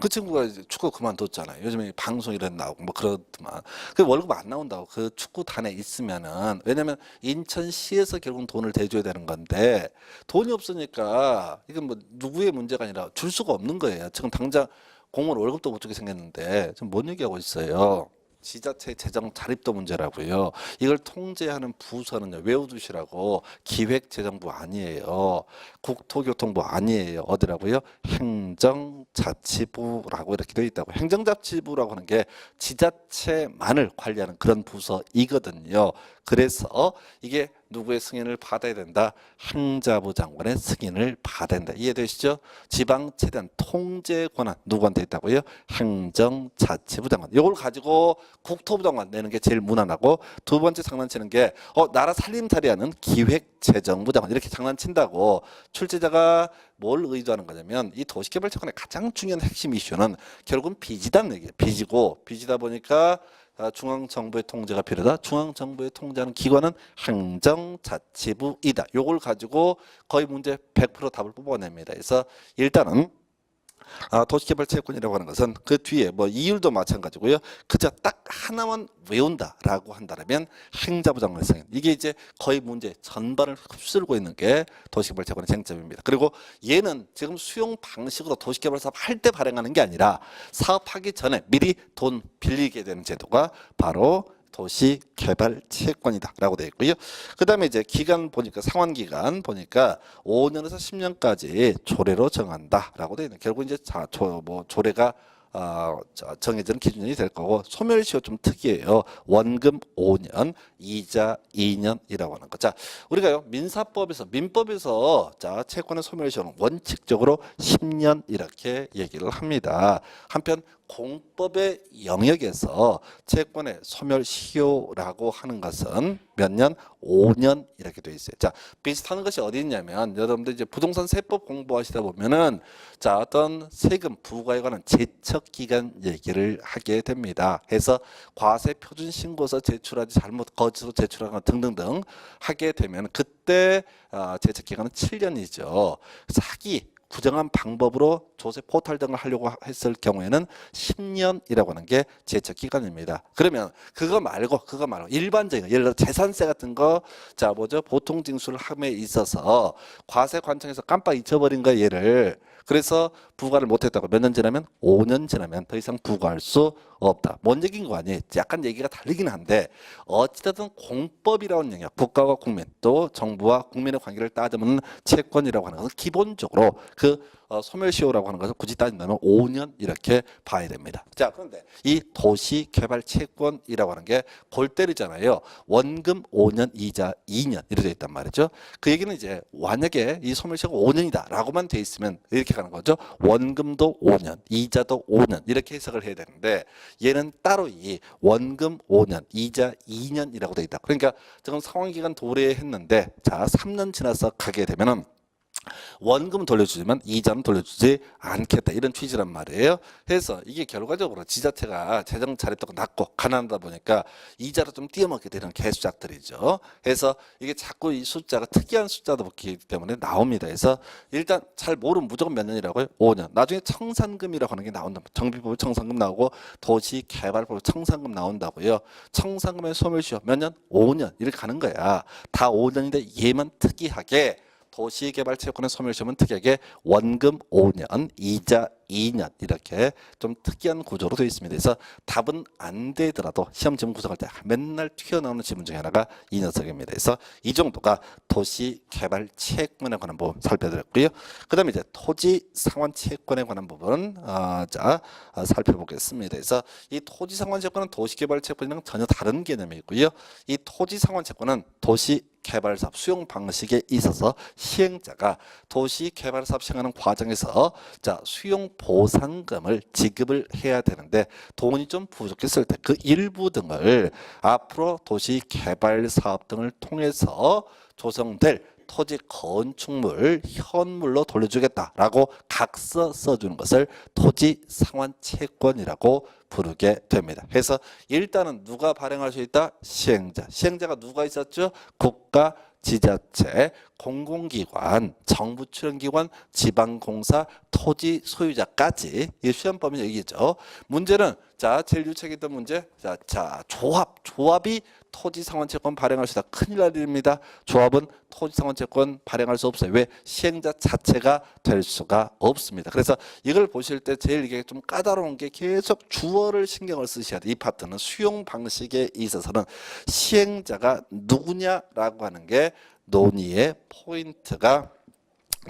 그 친구가 이제 축구 그만뒀잖아요. 요즘에 방송 이런 나오고 뭐 그렇더만. 그 월급 안 나온다고 그 축구단에 있으면은 왜냐면 인천시에서 결국 돈을 대줘야 되는 건데 돈이 없으니까 이건 뭐 누구의 문제가 아니라 줄 수가 없는 거예요. 지금 당장 공무원 월급도 못 주게 생겼는데 지금 뭔 얘기하고 있어요? 지자체 재정 자립도 문제라고요. 이걸 통제하는 부서는요. 외워두시라고 기획재정부 아니에요. 국토교통부 아니에요. 어디라고요? 행정자치부라고 이렇게 되어 있다고. 행정자치부라고 하는 게 지자체만을 관리하는 그런 부서이거든요. 그래서 이게 누구의 승인을 받아야 된다? 행자부 장관의 승인을 받아야 된다. 이해되시죠? 지방 최대한 통제 권한 누구한테 있다고요? 행정자치부 장관. 이걸 가지고 국토부 장관 내는 게 제일 무난하고, 두 번째 장난치는 게 나라 살림살이하는 기획재정부 장관 이렇게 장난친다고. 출제자가 뭘 의도하는 거냐면 이 도시개발채권의 가장 중요한 핵심 이슈는 결국은 빚이다는 얘기예요. 빚이고, 빚이다 보니까 중앙정부의 통제가 필요하다. 중앙정부의 통제하는 기관은 행정자치부이다. 요걸 가지고 거의 문제 100% 답을 뽑아냅니다. 그래서 일단은 도시개발채권이라고 하는 것은 그 뒤에 뭐 이율도 마찬가지고요. 그저 딱 하나만 외운다라고 한다면 행자부 장관의 승인. 이게 이제 거의 문제 전반을 휩쓸고 있는 게 도시개발채권의 쟁점입니다. 그리고 얘는 지금 수용 방식으로 도시개발 사업 할 때 발행하는 게 아니라 사업하기 전에 미리 돈 빌리게 되는 제도가 바로 도시개발채권이다라고 되어 있고요. 그 다음에 이제 기간 보니까 상환기간 보니까 5년에서 10년까지 조례로 정한다라고 되어 있는. 결국 이제 조례가 정해지는 기준이 될 거고, 소멸시효 좀 특이해요. 원금 5년, 이자 2년이라고 하는 거. 자, 우리가요 민법에서 자 채권의 소멸시효는 원칙적으로 10년 이렇게 얘기를 합니다. 한편 공법의 영역에서 채권의 소멸시효라고 하는 것은 몇 년? 5년 이렇게 돼 있어요. 자, 비슷한 것이 어디 있냐면 여러분들 이제 부동산 세법 공부하시다 보면은 자 어떤 세금 부과에 관한 제척 기간 얘기를 하게 됩니다. 해서 과세 표준 신고서 제출하지 잘못 거짓으로 제출하거나 등등등 하게 되면 그때 제척 기간은 7년이죠. 사기 부정한 방법으로 조세 포탈 등을 하려고 했을 경우에는 10년이라고 하는 게 제척 기간입니다. 그러면 그거 말고 일반적인 예를 들어 재산세 같은 거 자 뭐죠? 보통 징수를 함에 있어서 과세 관청에서 깜빡 잊혀버린 거 얘를 그래서 부과를 못했다고 몇 년 지나면 5년 지나면 더 이상 부과할 수 없다. 뭔 얘기인 거 아니에요? 약간 얘기가 다르긴 한데 어찌됐든 공법이라는 영역, 국가와 국민 또 정부와 국민의 관계를 따지면 채권이라고 하는 것은 기본적으로 그 소멸시효라고 하는 것을 굳이 따진다면 5년 이렇게 봐야 됩니다. 자, 그런데 이 도시개발채권이라고 하는 게 골 때리잖아요. 원금 5년, 이자 2년 이렇게 돼 있단 말이죠. 그 얘기는 이제 만약에 이 소멸시효가 5년이다라고만 돼 있으면 이렇게 가는 거죠. 원금도 5년, 이자도 5년 이렇게 해석을 해야 되는데 얘는 따로 이 원금 5년, 이자 2년이라고 돼 있다. 그러니까 지금 상환기간 도래했는데 자 3년 지나서 가게 되면은 원금은 돌려주지만 이자는 돌려주지 않겠다 이런 취지란 말이에요. 그래서 이게 결과적으로 지자체가 재정 자립도가 낮고 가난하다 보니까 이자를 좀 띄어먹게 되는 개수작들이죠. 그래서 이게 자꾸 이 숫자가 특이한 숫자도 있기 때문에 나옵니다. 그래서 일단 잘 모르면 무조건 몇 년이라고요? 5년. 나중에 청산금이라고 하는 게 나온다. 정비법 청산금 나오고 도시개발법 청산금 나온다고요. 청산금의 소멸시효 몇 년? 5년 이렇게 가는 거야. 다 5년인데 얘만 특이하게 도시개발채권의 소멸시효는 특이하게 원금 5년, 이자 2년 이렇게 좀 특이한 구조로 되어 있습니다. 그래서 답은 안 되더라도 시험 지문 구성할 때 맨날 튀어나오는 지문 중에 하나가 이 녀석입니다. 그래서 이 정도가 도시개발채권에 관한 부분 살펴드렸고요. 그 다음에 이제 토지상환채권에 관한 부분 살펴보겠습니다. 그래서 이 토지상환채권은 도시개발채권이랑 전혀 다른 개념이고요. 이 토지상환채권은 도시개발사업 수용 방식에 있어서 시행자가 도시개발사업 시행하는 과정에서 자 수용 보상금을 지급을 해야 되는데 돈이 좀 부족했을 때 그 일부 등을 앞으로 도시개발사업 등을 통해서 조성될 토지 건축물 현물로 돌려주겠다라고 각서 써주는 것을 토지상환채권이라고 부르게 됩니다. 그래서 일단은 누가 발행할 수 있다? 시행자. 시행자가 누가 있었죠? 국가, 지자체, 공공기관, 정부 출연기관, 지방공사, 토지 소유자까지 이 시험범위 얘기죠. 문제는 자 제일 유책했던 문제 자 조합이 토지상환채권 발행할 수 있다. 큰일 날 일입니다. 조합은 토지상환채권 발행할 수 없어요. 왜? 시행자 자체가 될 수가 없습니다. 그래서 이걸 보실 때 제일 이게 좀 까다로운 게 계속 주어를 신경을 쓰셔야 돼요. 이 파트는 수용 방식에 있어서는 시행자가 누구냐라고 하는 게 논의의 포인트가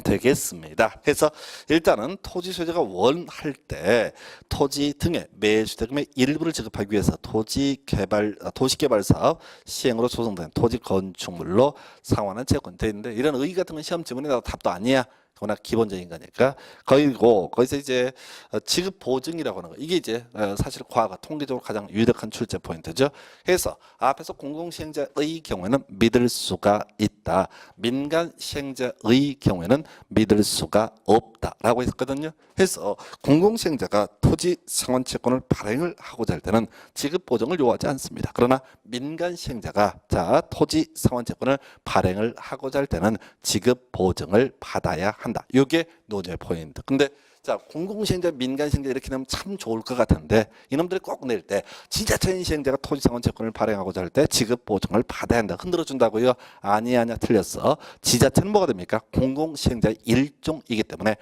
되겠습니다. 그래서 일단은 토지 소유자가 원할 때 토지 등의 매수대금의 일부를 지급하기 위해서 도시개발 사업 시행으로 조성된 토지 건축물로 상환한 채권 돼 있는데 이런 의의 같은 건 시험 지문에 나와 답도 아니야. 워낙 기본적인 거니까 거기서 이제 지급 보증이라고 하는 거 이게 이제 사실 과거 통계적으로 가장 유력한 출제 포인트죠. 그래서 앞에서 공공시행자의 경우에는 믿을 수가 있다. 민간 시행자의 경우에는 믿을 수가 없다라고 했었거든요. 그래서 공공시행자가 토지 상환 채권을 발행을 하고자 할 때는 지급 보증을 요하지 않습니다. 그러나 민간 시행자가 토지 상환 채권을 발행을 하고자 할 때는 지급 보증을 받아야 한다. 이게 논의 포인트. 근데 공공시행자, 민간시행자 이렇게 내면 참 좋을 것 같은데 이놈들이 꼭 낼 때 지자체 시행자가 토지상환 채권을 발행하고자 할 때 지급 보증을 받아야 한다. 흔들어준다고요? 아니야 틀렸어. 지자체는 뭐가 됩니까? 공공시행자의 일종이기 때문에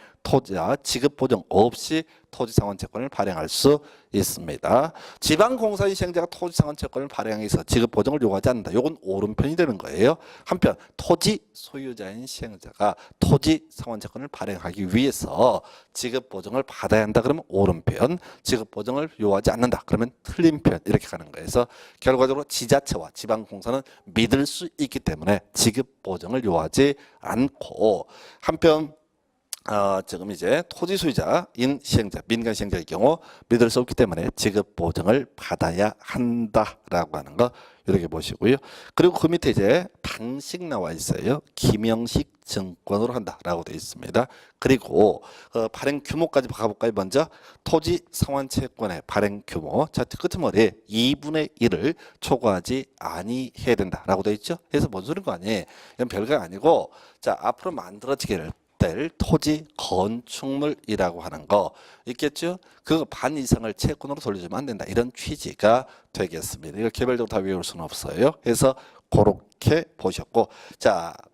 지급 보증 없이 토지상환 채권을 발행할 수 있습니다. 지방공사의 시행자가 토지상환 채권을 발행하기 위해서 지급 보증을 요구하지 않는다. 이건 오른편이 되는 거예요. 한편 토지 소유자인 시행자가 토지상환 채권을 발행하기 위해서 지급 보증을 받아야 한다. 그러면 오른편, 지급 보증을 요구하지 않는다. 그러면 틀린 편 이렇게 가는 거예요. 그래서 결과적으로 지자체와 지방공사는 믿을 수 있기 때문에 지급 보증을 요구하지 않고 한편 지금 이제 토지 소유자인 시행자, 민간 시행자의 경우 믿을 수 없기 때문에 지급 보증을 받아야 한다라고 하는 거 이렇게 보시고요. 그리고 그 밑에 이제 방식 나와 있어요. 김영식 증권으로 한다라고 되어 있습니다. 그리고 발행 규모까지 가볼까요? 먼저 토지 상환 채권의 발행 규모, 끄트머리에 2분의 1을 초과하지 아니해야 된다라고 되어 있죠. 그래서 뭔 소린 거 아니에요? 이건 별거 아니고 앞으로 만들어지기를 될 토지 건축물이라고 하는 거 있겠죠? 그 반 이상을 채권으로 돌려주면 안 된다. 이런 취지가 되겠습니다. 이거 개별적으로 다 외울 수는 없어요. 그래서 그렇게 보셨고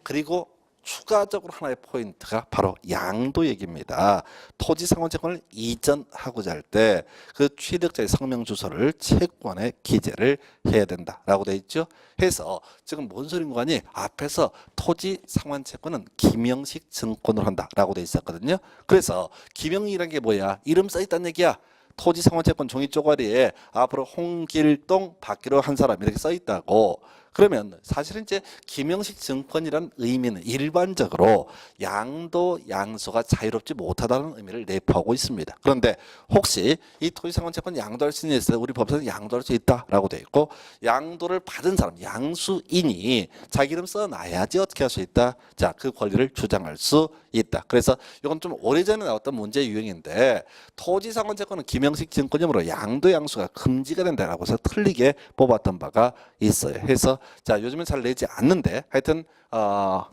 그리고 추가적으로 하나의 포인트가 바로 양도 얘기입니다. 토지 상환 채권을 이전하고자 할 때 그 취득자의 성명 주소를 채권에 기재를 해야 된다라고 돼 있죠. 해서 지금 뭔 소린 거 아니? 앞에서 토지 상환 채권은 김영식 증권으로 한다라고 돼 있었거든요. 그래서 김영이라는 게 뭐야? 이름 써 있다는 얘기야. 토지 상환 채권 종이 쪼가리에 앞으로 홍길동 받기로 한 사람 이렇게 써 있다고. 그러면 사실은 이제 김영식 증권이라는 의미는 일반적으로 양도 양수가 자유롭지 못하다는 의미를 내포하고 있습니다. 그런데 혹시 이 토지상환 채권 양도할 수 있는 우리 법에서는 양도할 수 있다라고 되어 있고 양도를 받은 사람 양수인이 자기 이름 써놔야지 어떻게 할 수 있다. 그 권리를 주장할 수 있다. 그래서 이건 좀 오래전에 나왔던 문제 유형인데 토지상환 채권은 김영식 증권이므로 양도 양수가 금지가 된다라고 해서 틀리게 뽑았던 바가 있어요. 해서 요즘엔 잘 내지 않는데 하여튼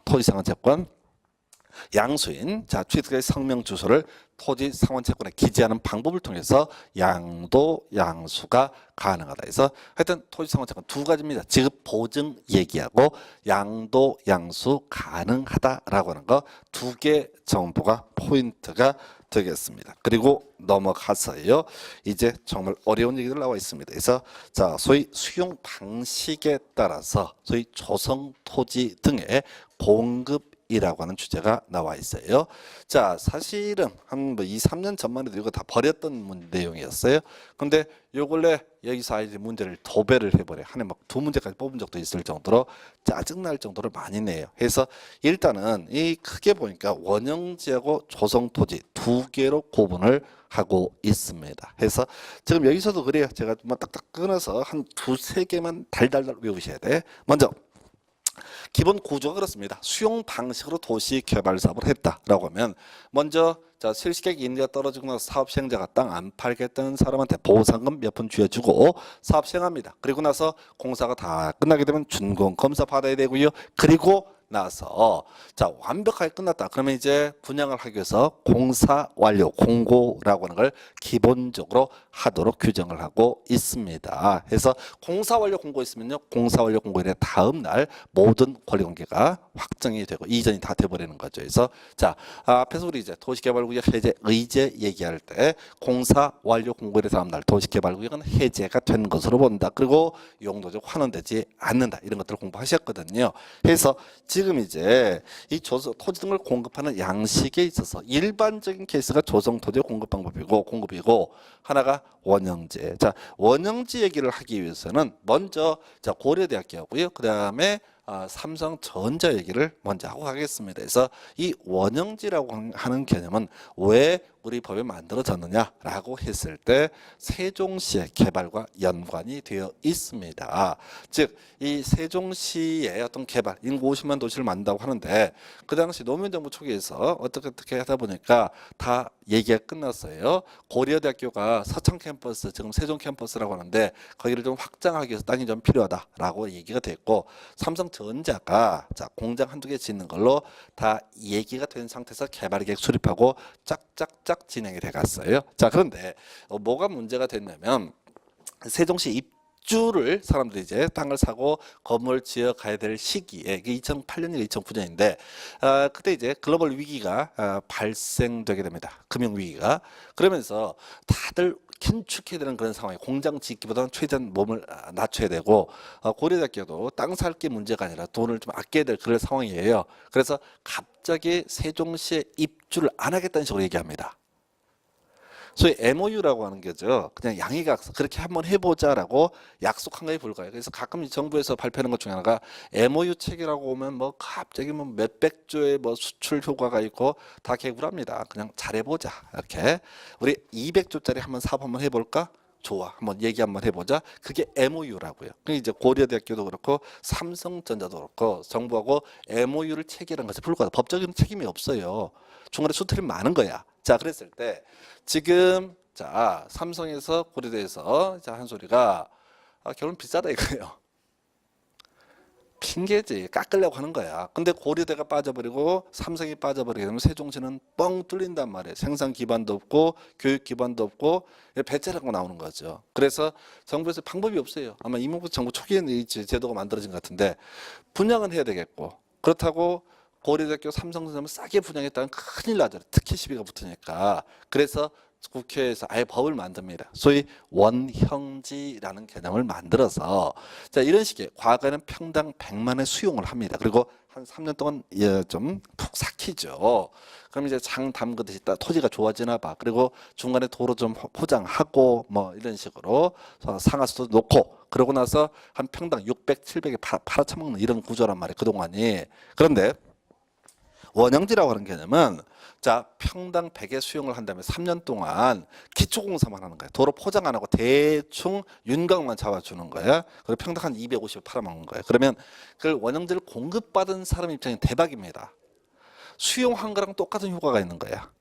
토지상환 채권 양수인 취득자의 성명 주소를 토지 상환 채권에 기재하는 방법을 통해서 양도 양수가 가능하다. 해서 하여튼 토지 상환 채권 두 가지입니다. 지급 보증 얘기하고 양도 양수 가능하다라고 하는 거 두 개 정보가 포인트가 되겠습니다. 그리고 넘어가서요. 이제 정말 어려운 얘기들 나와 있습니다. 그래서 소위 수용 방식에 따라서 소위 조성 토지 등의 공급이라고 하는 주제가 나와 있어요. 사실은 한 2, 3년 전만 해도 이거 다 버렸던 내용이었어요. 근데 요 근래 여기서 아이들 문제를 도배를 해버려. 한 해 막 2문제까지 뽑은 적도 있을 정도로 짜증날 정도로 많이 내요. 그래서 일단은 이 크게 보니까 원형지하고 조성토지 두 개로 구분을 하고 있습니다. 그래서 지금 여기서도 그래요. 제가 좀 딱딱 끊어서 한 2, 3개만 달달달 외우셔야 돼. 먼저 기본 구조가 그렇습니다. 수용 방식으로 도시 개발 사업을 했다라고 하면 먼저 실시객 인기가 떨어지고 나서 사업 시행자가 땅 안 팔겠다는 사람한테 보상금 몇 푼 쥐어주고 사업 시행합니다. 그리고 나서 공사가 다 끝나게 되면 준공 검사 받아야 되고요. 그리고 나서 완벽하게 끝났다. 그러면 이제 분양을 하기 위해서 공사 완료 공고라고 하는 걸 기본적으로 하도록 규정을 하고 있습니다. 그래서 공사 완료 공고 있으면요. 공사 완료 공고일의 다음 날 모든 권리 관계가 확정이 되고 이전이 다 돼버리는 거죠. 그래서 앞에서 우리 이제 도시개발구역 해제 의제 얘기할 때 공사 완료 공고일의 다음 날 도시개발구역은 해제가 된 것으로 본다. 그리고 용도적 환원되지 않는다. 이런 것들을 공부하셨거든요. 그래서 지금 지금 이제 이 토지 등을 공급하는 양식에 있어서 일반적인 케이스가 조성 토지 공급 방법이고 공급이고 하나가 원형지. 자, 원형지 얘기를 하기 위해서는 먼저 자 고려대학교 하고요. 그다음에 삼성전자 얘기를 먼저 하고 가겠습니다. 그래서 이 원형지라고 하는 개념은 왜 우리 법에 만들어졌느냐라고 했을 때 세종시의 개발과 연관이 되어 있습니다. 즉 이 세종시의 어떤 개발, 인구 50만 도시를 만든다고 하는데 그 당시 노무현 정부 초기에서 어떻게 하다 보니까 다 얘기가 끝났어요. 고려대학교가 서창 캠퍼스, 지금 세종 캠퍼스라고 하는데 거기를 좀 확장하기 위해서 땅이 좀 필요하다라고 얘기가 됐고 삼성전자가 자 공장 한두 개 짓는 걸로 다 얘기가 된 상태에서 개발 계획 수립하고 짝짝짝 진행이 돼 갔어요. 자, 그런데 뭐가 문제가 됐냐면 세종시 입주를 사람들이 이제 땅을 사고 건물 지어 가야 될 시기에 2008년인가 2009년인데 그때 이제 글로벌 위기가 발생되게 됩니다. 금융 위기가. 그러면서 다들 긴축해야 되는 그런 상황에 공장 짓기보다는 최대한 몸을 낮춰야 되고 고려대학교도 땅 살 게 문제가 아니라 돈을 좀 아껴야 될 그런 상황이에요. 그래서 갑자기 세종시에 입주를 안 하겠다는 식으로 얘기합니다. 소위 MOU라고 하는 거죠. 그냥 양해각서 그렇게 한번 해보자라고 약속한 거에 불과해요. 그래서 가끔 정부에서 발표하는 것 중에 하나가 MOU 체결하고 오면 뭐 갑자기 뭐 몇백 조의 뭐 수출 효과가 있고 다 개굴합니다. 그냥 잘해보자 이렇게 우리 200조짜리 한번 사업 한번 해볼까? 좋아. 한번 얘기 한번 해보자. 그게 MOU라고요. 그러니까 이제 고려대학교도 그렇고 삼성전자도 그렇고 정부하고 MOU를 체결한 것에 불과하다. 법적인 책임이 없어요. 중간에 수틀이 많은 거야. 자, 그랬을 때 지금 자 삼성에서 고려대에서 자 한 소리가 결혼 비싸다 이거예요. 핑계지. 깎으려고 하는 거야. 근데 고려대가 빠져버리고 삼성이 빠져버리게 되면 세종시는 뻥 뚫린단 말이에요. 생산 기반도 없고 교육 기반도 없고 배째라고 나오는 거죠. 그래서 정부에서 방법이 없어요. 아마 이명박 정부 초기에는 이 제도가 만들어진 것 같은데 분양은 해야 되겠고 그렇다고 고려대학교 삼성전자만 싸게 분양했다면 큰일 나죠. 특히 시비가 붙으니까. 그래서 국회에서 아예 법을 만듭니다. 소위 원형지라는 개념을 만들어서 자 이런 식의 과거에는 평당 100만의 수용을 합니다. 그리고 한 3년 동안 좀 푹 삭히죠. 그럼 이제 장 담그듯이 토지가 좋아지나 봐. 그리고 중간에 도로 좀 포장하고 뭐 이런 식으로 상하수도 놓고 그러고 나서 한 평당 600, 700에 팔아쳐먹는 이런 구조란 말이에요. 그동안이. 그런데 원형지라고 하는 개념은 자 평당 100의 수용을 한 다음에 3년 동안 기초공사만 하는 거야. 도로 포장 안 하고 대충 윤곽만 잡아주는 거야. 그리고 평당 한 250을 팔아먹는 거야. 그러면 그 원형지를 공급받은 사람 입장에 대박입니다. 수용한 거랑 똑같은 효과가 있는 거야.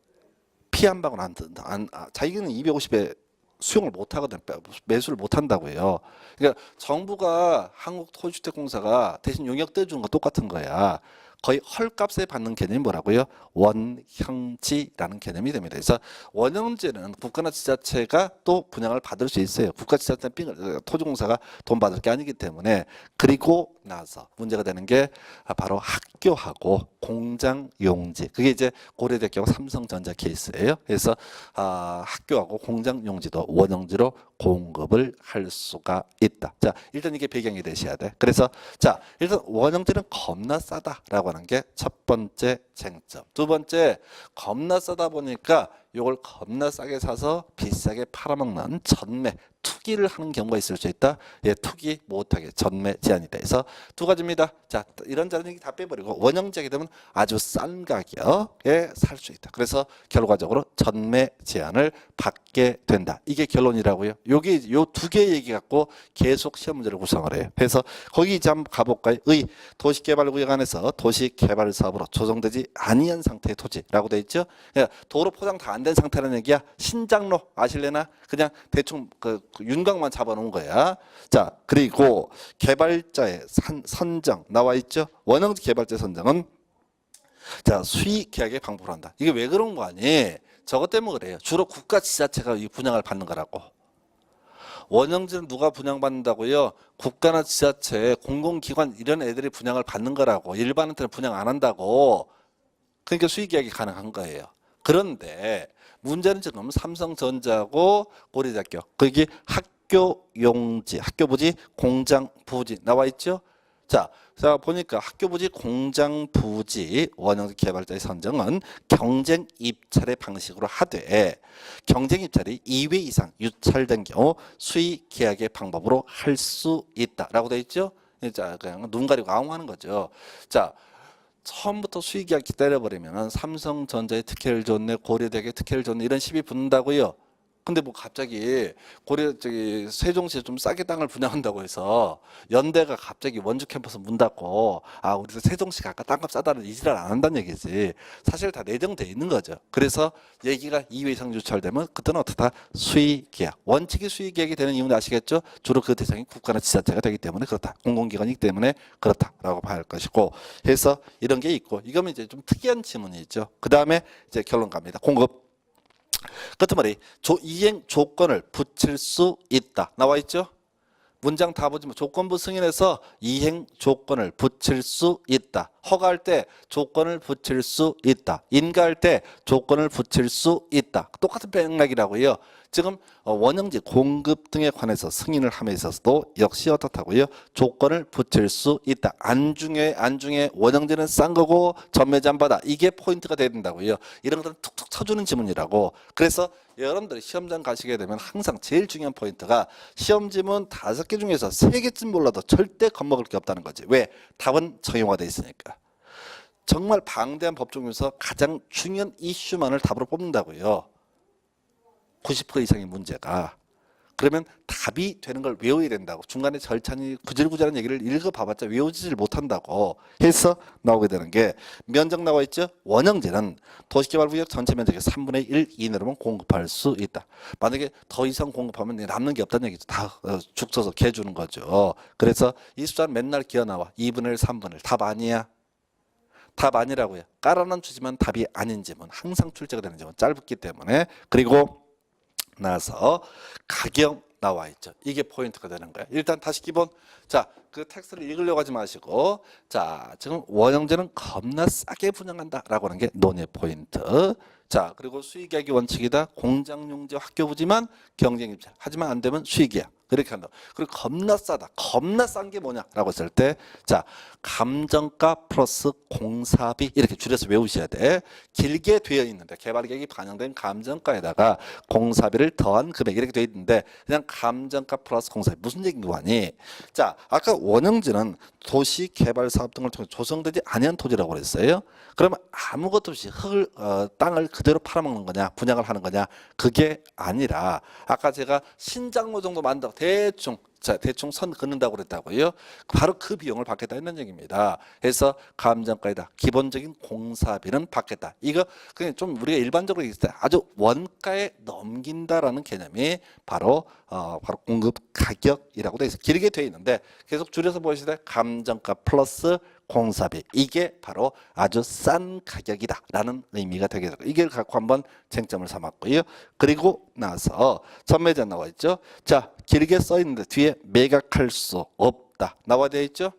피 한 방울 안 든다. 자기는 250에 수용을 못 하거든. 매수를 못 한다고요. 그러니까 정부가 한국토지주택공사가 대신 용역 떼주는 거 똑같은 거야. 거의 헐값에 받는 개념이 뭐라고요? 원형지라는 개념이 됩니다. 그래서 원형지는 국가나 지자체가 또 분양을 받을 수 있어요. 국가 지자체는 토지공사가 돈 받을 게 아니기 때문에. 그리고 나서 문제가 되는 게 바로 학교하고 공장 용지. 그게 이제 고려대학교 삼성전자 케이스예요. 그래서 학교하고 공장 용지도 원형지로 공급을 할 수가 있다. 자, 일단 이게 배경이 되셔야 돼. 그래서 자, 일단 원형지는 겁나 싸다라고 하는 게 첫 번째 쟁점. 두 번째, 겁나 싸다 보니까 이걸 겁나 싸게 사서 비싸게 팔아먹는 전매, 투기를 하는 경우가 있을 수 있다. 예, 투기 못하게 전매 제한이다. 그래서 두 가지입니다. 자, 이런저런 얘기 다 빼버리고 원형지하게 되면 아주 싼 가격에 살 수 있다. 그래서 결과적으로 전매 제한을 받게 된다. 이게 결론이라고요. 여기 요 두 개 얘기 갖고 계속 시험 문제를 구성을 해요. 그래서 거기 이제 한번 가볼까요? 의 도시개발구역 안에서 도시개발 사업으로 조성되지 아니한 상태의 토지라고 돼 있죠. 그러니까 도로 포장 다 안 된 상태라는 얘기야. 신장로 아실래나? 그냥 대충 그 윤곽만 잡아놓은 거야. 자, 그리고 개발자의 선정 나와 있죠. 원형지 개발자 선정은 자 수의 계약의 방법을 한다. 이게 왜 그런 거 아니? 저것 때문에 그래요. 주로 국가 지자체가 이 분양을 받는 거라고. 원형지는 누가 분양받는다고요? 국가나 지자체, 공공기관 이런 애들이 분양을 받는 거라고. 일반한테는 분양 안 한다고. 그러니까 수의계약이 가능한 거예요. 그런데 문제는 지금 삼성전자하고 고려대학교 거기 학교 용지, 학교 부지, 공장 부지 나와 있죠. 자 보니까 학교 부지, 공장 부지, 원형 개발자의 선정은 경쟁 입찰의 방식으로 하되 경쟁 입찰이 2회 이상 유찰된 경우 수의 계약의 방법으로 할 수 있다라고 되어 있죠. 자, 그냥 눈 가리고 아웅하는 거죠. 자, 처음부터 수의 계약 기다려버리면 삼성전자에 특혜를 줬네, 고려대학에 특혜를 줬네 이런 시비 붙는다고요. 근데 뭐 갑자기 세종시에 좀 싸게 땅을 분양한다고 해서 연대가 갑자기 원주 캠퍼스 문 닫고 우리 세종시가 아까 땅값 싸다는 이지랄 안 한다는 얘기지. 사실 다 내정돼 있는 거죠. 그래서 얘기가 2회 이상 유찰되면 그때는 어떻다? 수의 계약. 원칙이 수의 계약이 되는 이유는 아시겠죠? 주로 그 대상이 국가나 지자체가 되기 때문에 그렇다. 공공기관이기 때문에 그렇다라고 봐야 할 것이고 해서 이런 게 있고 이거면 이제 좀 특이한 지문이죠. 그 다음에 이제 결론 갑니다. 공급. 같은 말이 이행 조건을 붙일 수 있다 나와 있죠. 문장 다 보지만 조건부 승인해서 이행 조건을 붙일 수 있다. 허가할 때 조건을 붙일 수 있다. 인가할 때 조건을 붙일 수 있다. 똑같은 맥락이라고요. 지금 원형지 공급 등에 관해서 승인을 함에 있어서도 역시 어떻다고요? 조건을 붙일 수 있다. 안중에 원형지는 싼 거고 전매제 안 받아. 이게 포인트가 돼야 된다고요. 이런 것들은 툭툭 쳐주는 지문이라고. 그래서 여러분들이 시험장 가시게 되면 항상 제일 중요한 포인트가 시험 지문 5개 중에서 3개쯤 몰라도 절대 겁먹을 게 없다는 거지. 왜? 답은 정형화돼 있으니까. 정말 방대한 법조 중에서 가장 중요한 이슈만을 답으로 뽑는다고요. 90% 이상의 문제가. 그러면 답이 되는 걸 외워야 된다고. 중간에 절찬이 구질구질한 얘기를 읽어봐봤자 외우지를 못한다고 해서 나오게 되는 게 면적 나와 있죠. 원형지는 도시개발구역 전체 면적의 3분의 1 이내로만 공급할 수 있다. 만약에 더 이상 공급하면 남는 게 없다는 얘기죠. 다 죽 써서 개 주는 거죠. 그래서 이 숫자는 맨날 기어 나와. 2분의 1, 3분의 1. 답 아니야. 답 아니라고요. 깔아는 주지만 답이 아닌 지문. 항상 출제가 되는 지문. 짧기 때문에. 그리고 나서 가격 나와 있죠. 이게 포인트가 되는 거예요. 일단 다시 기본. 자, 그 텍스트를 읽으려고 하지 마시고. 자, 지금 원형제는 겁나 싸게 분양한다라고 하는 게 논의 포인트. 자, 그리고 수의계약이 원칙이다. 공장용지 학교부지만 경쟁입찰. 하지만 안 되면 수의계약. 이렇게 한다. 그리고 겁나 싸다. 겁나 싼 게 뭐냐라고 했을 때, 자, 감정가 플러스 공사비 이렇게 줄여서 외우셔야 돼. 길게 되어 있는데 개발계획이 반영된 감정가에다가 공사비를 더한 금액 이렇게 되어 있는데 그냥 감정가 플러스 공사비 무슨 얘기인 거 아니? 자, 아까 원형지는 도시 개발 사업 등을 통해 조성되지 아니한 토지라고 그랬어요. 그러면 아무것도 없이 땅을 그대로 팔아먹는 거냐, 분양을 하는 거냐? 그게 아니라 아까 제가 신장로 정도 만든다고 대충 선 긋는다고 그랬다고요. 바로 그 비용을 받겠다 했는 얘기입니다. 그래서 감정가이다. 기본적인 공사비는 받겠다. 이거 그냥 좀 우리가 일반적으로 있을 때 아주 원가에 넘긴다라는 개념이 바로 공급 가격이라고 돼 있어. 길게 돼 있는데 계속 줄여서 보시되 감정가 플러스 공사비 이게 바로 아주 싼 가격이다라는 의미가 되게 되고 이걸 갖고 한번 쟁점을 삼았고요. 그리고 나서 전매제 나와 있죠. 자, 길게 써 있는데 뒤에 매각할 수 없다 나와 되어 있죠.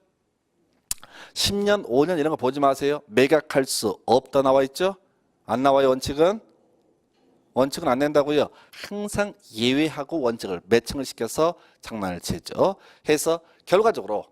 10년, 5년 이런 거 보지 마세요. 매각할 수 없다 나와 있죠. 안 나와요. 원칙은 안 낸다고요. 항상 예외하고 원칙을 매칭을 시켜서 장난을 치죠. 해서 결과적으로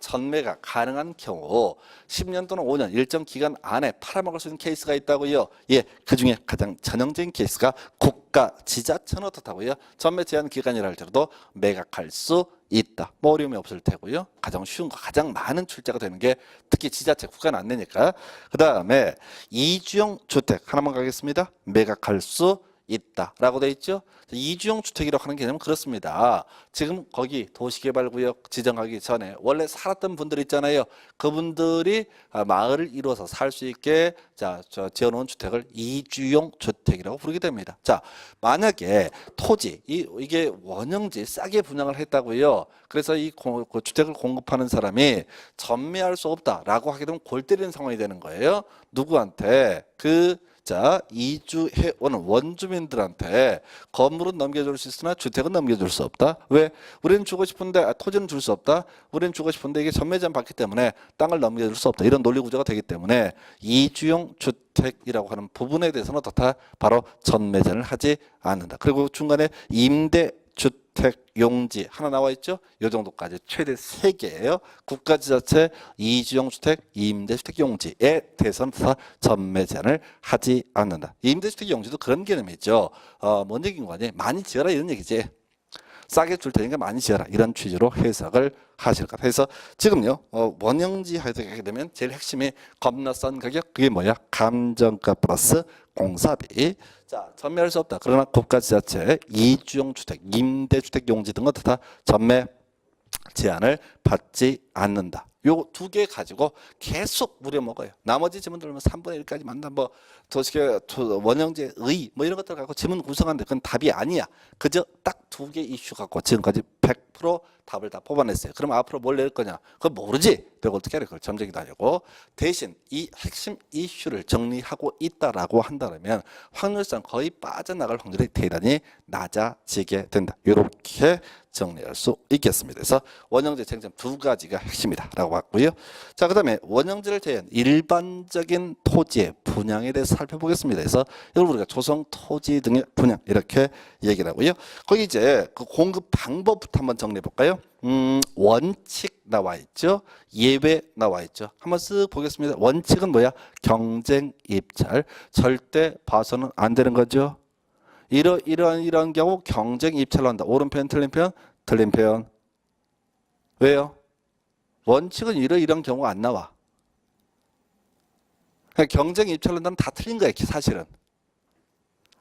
전매각 가능한 경우 10년 또는 5년 일정 기간 안에 팔아먹을 수 있는 케이스가 있다고요. 예, 그 중에 가장 전형적인 케이스가 국가 지자체는 어떻다고요? 전매 제한 기간이라 할지라도 매각할 수 있다. 뭐 어려움이 없을 테고요. 가장 쉬운 거, 가장 많은 출제가 되는 게 특히 지자체, 국가는 안 되니까. 그 다음에 이주형 주택 하나만 가겠습니다. 매각할 수 있다라고 돼 있죠. 이주형 주택이라고 하는 개념은 그렇습니다. 지금 거기 도시개발구역 지정하기 전에 원래 살았던 분들 있잖아요. 그분들이 마을을 이루어서 살 수 있게 지어놓은 주택을 이주용 주택이라고 부르게 됩니다. 자, 만약에 토지 이게 원형지 싸게 분양을 했다고요. 그래서 그 주택을 공급하는 사람이 전매할 수 없다라고 하게 되면 골 때리는 상황이 되는 거예요. 누구한테? 이주해오는 원주민들한테 건물은 넘겨줄 수 있으나 주택은 넘겨줄 수 없다. 왜? 우리는 주고 싶은데 토지는 줄 수 없다. 우리는 주고 싶은데 이게 전매제한 받기 때문에 땅을 넘겨줄 수 없다. 이런 논리 구조가 되기 때문에 이주용 주택이라고 하는 부분에 대해서는 어떻다? 바로 전매제를 하지 않는다. 그리고 중간에 임대 주택 용지 하나 나와 있죠. 이 정도까지 최대 3개예요. 국가지자체 이주용 주택, 임대주택 용지에 대해서는 다 전매 제한을 하지 않는다. 임대주택 용지도 그런 개념이죠. 뭔 얘기인 거니? 많이 지어라 이런 얘기지. 싸게 줄 테니까 많이 지어라 이런 취지로 해석을 하실 것 같아서 지금요 원형지 해석하게 되면 제일 핵심이 겁나 싼 가격 그게 뭐야? 감정가 플러스 공사비. 자, 전매할 수 없다. 그러나 국가지자체 이주용 주택, 임대주택 용지 등 것도 다 전매 제한을 받지 않는다. 요 2개 가지고 계속 무려먹어요. 나머지 지문들은 3분의 1까지 만나 뭐 도시계 원형제 의 뭐 이런 것들 갖고 지문 구성하는데 그건 답이 아니야. 그저 딱 2개 이슈 갖고 지금까지 100% 답을 다 뽑아냈어요. 그럼 앞으로 뭘 낼 거냐? 그건 모르지. 내가 어떻게 하려 그걸 점쟁이도 아니고 대신 이 핵심 이슈를 정리하고 있다라고 한다면 확률상 거의 빠져나갈 확률이 대단히 낮아지게 된다. 이렇게 정리할 수 있겠습니다. 그래서 원형제 쟁점 2가지가 핵심이다 라고 봤고요. 자, 그 다음에 원형제를 제외한 일반적인 토지의 분양에 대해서 살펴보겠습니다. 그래서 이걸 우리가 조성 토지 등의 분양 이렇게 얘기를 하고요. 거기 이제 그 공급 방법부터 한번 정리해 볼까요? 원칙 나와 있죠. 예외 나와 있죠. 한번 쓱 보겠습니다. 원칙은 뭐야? 경쟁 입찰. 절대 봐서는 안 되는 거죠. 이런 경우 경쟁 입찰을 한다. 옳은 표현, 틀린 표현? 틀린 표현. 왜요? 원칙은 이런 경우가 안 나와. 그러니까 경쟁 입찰을 한다면 다 틀린 거야, 사실은.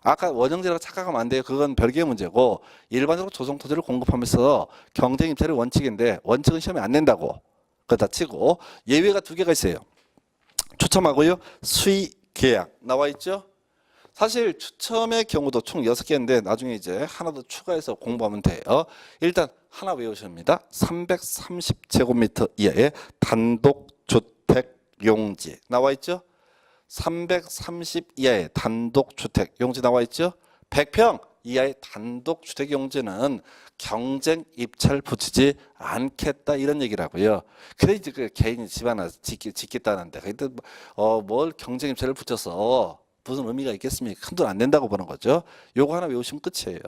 아까 원형제라고 착각하면 안 돼요. 그건 별개의 문제고 일반적으로 조성 토지를 공급하면서 경쟁 입찰이 원칙인데 원칙은 시험에 안 낸다고. 그렇다 치고 예외가 2개가 있어요. 추첨하고요. 수의 계약 나와 있죠. 사실 추첨의 경우도 총 6개인데 나중에 이제 하나 더 추가해서 공부하면 돼요. 일단 하나 외우십니다. 330제곱미터 이하의 단독주택 용지 나와 있죠. 330 이하의 단독주택 용지 나와 있죠. 100평 이하의 단독주택 용지는 경쟁 입찰 붙이지 않겠다 이런 얘기라고요. 그래 이제 그 개인이 집 하나 짓겠다는데 뭘 경쟁 입찰을 붙여서 무슨 의미가 있겠습니까? 큰돈 안 낸다고 보는 거죠. 요거 하나 외우시면 끝이에요.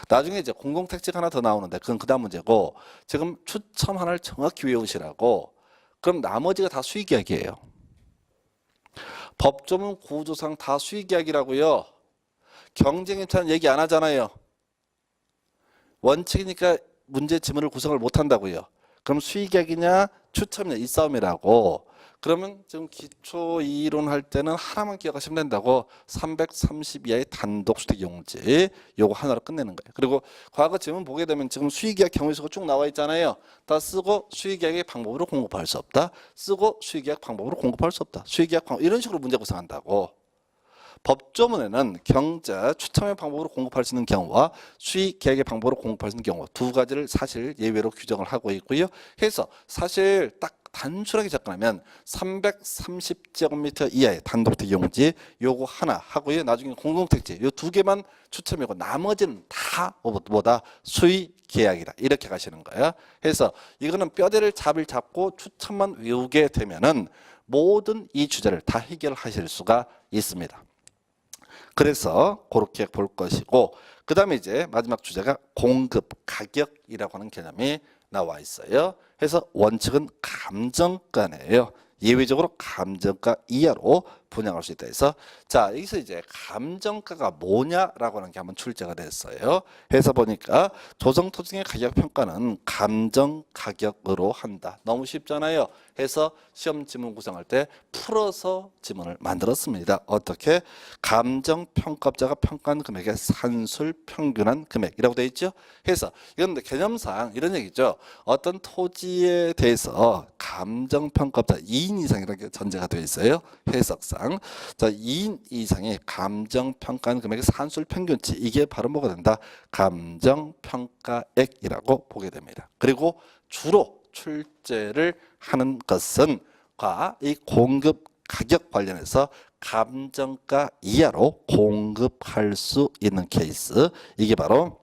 나중에 이제 공공택지가 하나 더 나오는데 그건 그 다음 문제고 지금 추첨 하나를 정확히 외우시라고. 그럼 나머지가 다 수의계약이에요. 법조문 구조상 다 수의계약이라고요. 경쟁입찰은 얘기 안 하잖아요. 원칙이니까 문제 지문을 구성을 못 한다고요. 그럼 수의계약이냐 추첨이냐 이 싸움이라고. 그러면 지금 기초 이론 할 때는 하나만 기억하시면 된다고. 330 이하의 단독주택 용지 요거 하나로 끝내는 거예요. 그리고 과거 지문 보게 되면 지금 수의계약 경우수가 쭉 나와 있잖아요. 다 쓰고 수의계약의 방법으로 공급할 수 없다. 쓰고 수의계약 방법으로 공급할 수 없다. 수의계약 방법 이런 식으로 문제 구성한다고. 법조문에는 경자 추첨의 방법으로 공급할 수 있는 경우와 수의계약의 방법으로 공급할 수 있는 경우 2가지를 사실 예외로 규정을 하고 있고요. 해서 사실 딱 단순하게 접근하면 330제곱미터 이하의 단독주택 용지 요거 하나 하고요. 나중에 공동택지 요 2개만 추첨이고 나머지는 다 뭐다 수의 계약이다. 이렇게 가시는 거예요. 그래서 이거는 뼈대를 잡고 추첨만 외우게 되면은 모든 이 주제를 다 해결하실 수가 있습니다. 그래서 그렇게 볼 것이고 그 다음에 이제 마지막 주제가 공급 가격이라고 하는 개념이 나와 있어요. 그래서 원칙은 감정가네요. 예외적으로 감정가 이하로 분양할 수 있다 해서 자 여기서 이제 감정가가 뭐냐라고 하는 게 한번 출제가 됐어요. 해서 보니까 조성토지의 가격 평가는 감정 가격으로 한다. 너무 쉽잖아요. 해서 시험 지문 구성할 때 풀어서 지문을 만들었습니다. 어떻게? 감정평가업자가 평가한 금액의 산술 평균한 금액이라고 되어 있죠. 해서 이건 개념상 이런 얘기죠. 어떤 토지에 대해서 감정평가업자 2인 이상이라는 게 전제가 되어 있어요. 해석상 자 2인 이상의 감정평가한 금액의 산술 평균치 이게 바로 뭐가 된다? 감정평가액이라고 보게 됩니다. 그리고 주로 출제를 하는 것은 이 공급 가격 관련해서 감정가 이하로 공급할 수 있는 케이스 이게 바로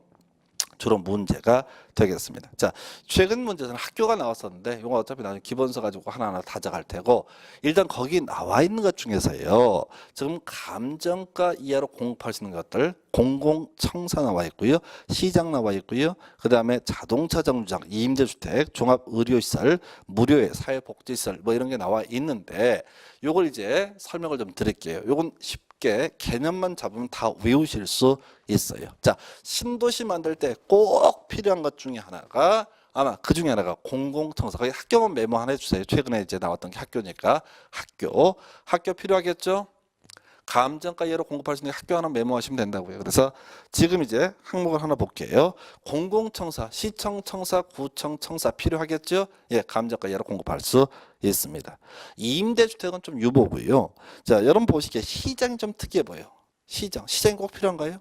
주로 문제가 되겠습니다. 자, 최근 문제는 학교가 나왔었는데 이거 어차피 나중에 기본서 가지고 하나하나 다져갈 테고 일단 거기 나와 있는 것 중에서요. 지금 감정가 이하로 공급할 수 있는 것들 공공청사 나와 있고요. 시장 나와 있고요. 그 다음에 자동차 정류장, 임대주택, 종합의료시설, 무료의 사회복지시설 뭐 이런 게 나와 있는데 요걸 이제 설명을 좀 드릴게요. 요건 쉽게 개념만 잡으면 다 외우실 수 있어요. 자, 신도시 만들 때 꼭 필요한 것 중에 하나가 아마 그 중에 하나가 공공청사. 거기 학교만 메모 하나 해주세요. 최근에 이제 나왔던 게 학교니까 학교 필요하겠죠? 감정가 이하로 공급할 수 있는 학교 하나 메모하시면 된다고요. 그래서 지금 이제 항목을 하나 볼게요. 공공청사, 시청청사, 구청청사 필요하겠죠? 예, 감정가 이하로 공급할 수 있습니다. 임대주택은 좀 유보고요. 자, 여러분 보시기에 시장이 좀 특이해 보여요. 시장이 꼭 필요한가요?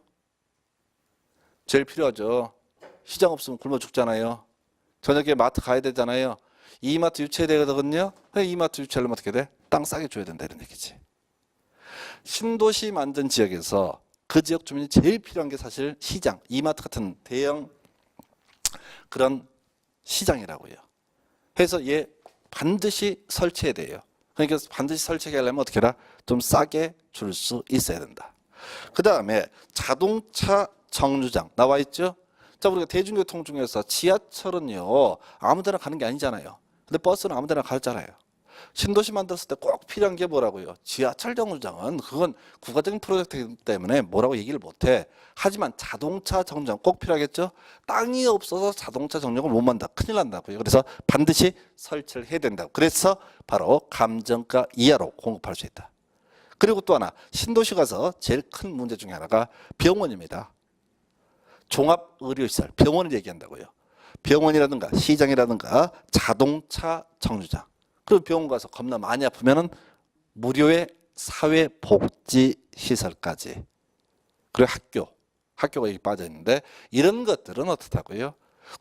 제일 필요하죠. 시장 없으면 굶어 죽잖아요. 저녁에 마트 가야 되잖아요. 이마트 유치해야 되거든요. 이마트 유치하려면 어떻게 돼? 땅 싸게 줘야 된다 이런 얘기지. 신도시 만든 지역에서 그 지역 주민이 제일 필요한 게 사실 시장, 이마트 같은 대형 그런 시장이라고요. 그래서 얘 반드시 설치해야 돼요. 그러니까 반드시 설치하려면 어떻게 해라? 좀 싸게 줄 수 있어야 된다. 그 다음에 자동차 정류장 나와 있죠? 자, 우리가 대중교통 중에서 지하철은요 아무 데나 가는 게 아니잖아요. 근데 버스는 아무 데나 가잖아요. 신도시 만들었을 때 꼭 필요한 게 뭐라고요? 지하철 정류장은 그건 국가적인 프로젝트이기 때문에 뭐라고 얘기를 못해. 하지만 자동차 정류장 꼭 필요하겠죠? 땅이 없어서 자동차 정류장을 못 만든다. 큰일 난다고요. 그래서 반드시 설치를 해야 된다고. 그래서 바로 감정가 이하로 공급할 수 있다. 그리고 또 하나 신도시 가서 제일 큰 문제 중에 하나가 병원입니다. 종합의료시설, 병원을 얘기한다고요. 병원이라든가 시장이라든가 자동차 정류장. 그리고 병원 가서 겁나 많이 아프면은 무료의 사회복지시설까지. 그리고 학교가 여기 빠져 있는데 이런 것들은 어떻다고요?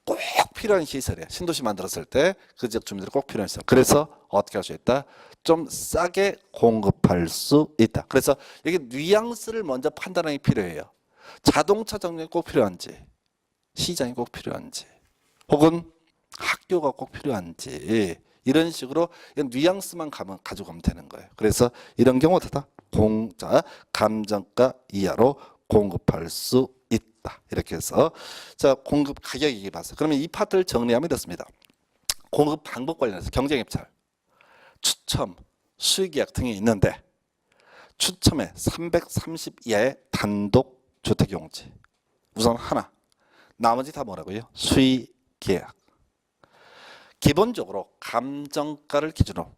꼭 필요한 시설이에요. 신도시 만들었을 때 그 지역 주민들이 꼭 필요한 시설. 그래서 어떻게 할 수 있다? 좀 싸게 공급할 수 있다. 그래서 여기 뉘앙스를 먼저 판단하기 필요해요. 자동차 정류장이 꼭 필요한지, 시장이 꼭 필요한지, 혹은 학교가 꼭 필요한지 이런 식으로 뉘앙스만 가지고 가면 되는 거예요. 그래서 이런 경우 어떻다? 감정가 이하로 공급할 수 있다. 이렇게 해서 자 공급 가격 얘기 봤어요. 그러면 이 파트를 정리하면 이렇습니다. 공급 방법 관련해서 경쟁입찰, 추첨, 수의계약 등이 있는데 추첨에 330 이하의 단독 주택용지 우선 하나, 나머지 다 뭐라고요? 수의계약. 기본적으로 감정가를 기준으로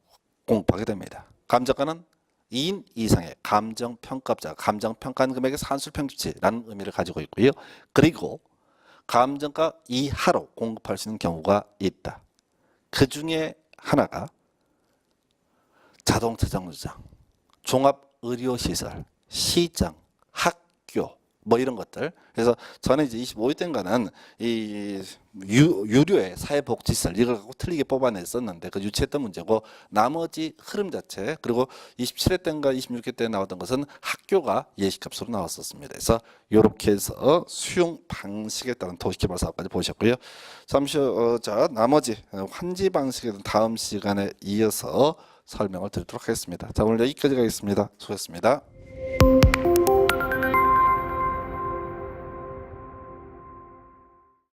공급하게 됩니다. 감정가는 2인 이상의 감정평가업자, 감정평가하는 금액의 산술평균치라는 의미를 가지고 있고요. 그리고 감정가 이하로 공급할 수 있는 경우가 있다. 그 중에 하나가 자동차 정류장, 종합의료시설, 시장, 학교 뭐 이런 것들. 그래서 저는 이제 25회 때인가는 이 유료의 사회복지시설 이걸 갖고 틀리게 뽑아냈었는데 그 유치했던 문제고 나머지 흐름 자체 그리고 27회 때인가 26회 때 나왔던 것은 학교가 예시값으로 나왔었습니다. 그래서 이렇게 해서 수용 방식에 따른 도시개발 사업까지 보셨고요. 잠시 자 나머지 환지 방식에 대한 다음 시간에 이어서 설명을 드리도록 하겠습니다. 자 오늘 여기까지 가겠습니다. 수고했습니다.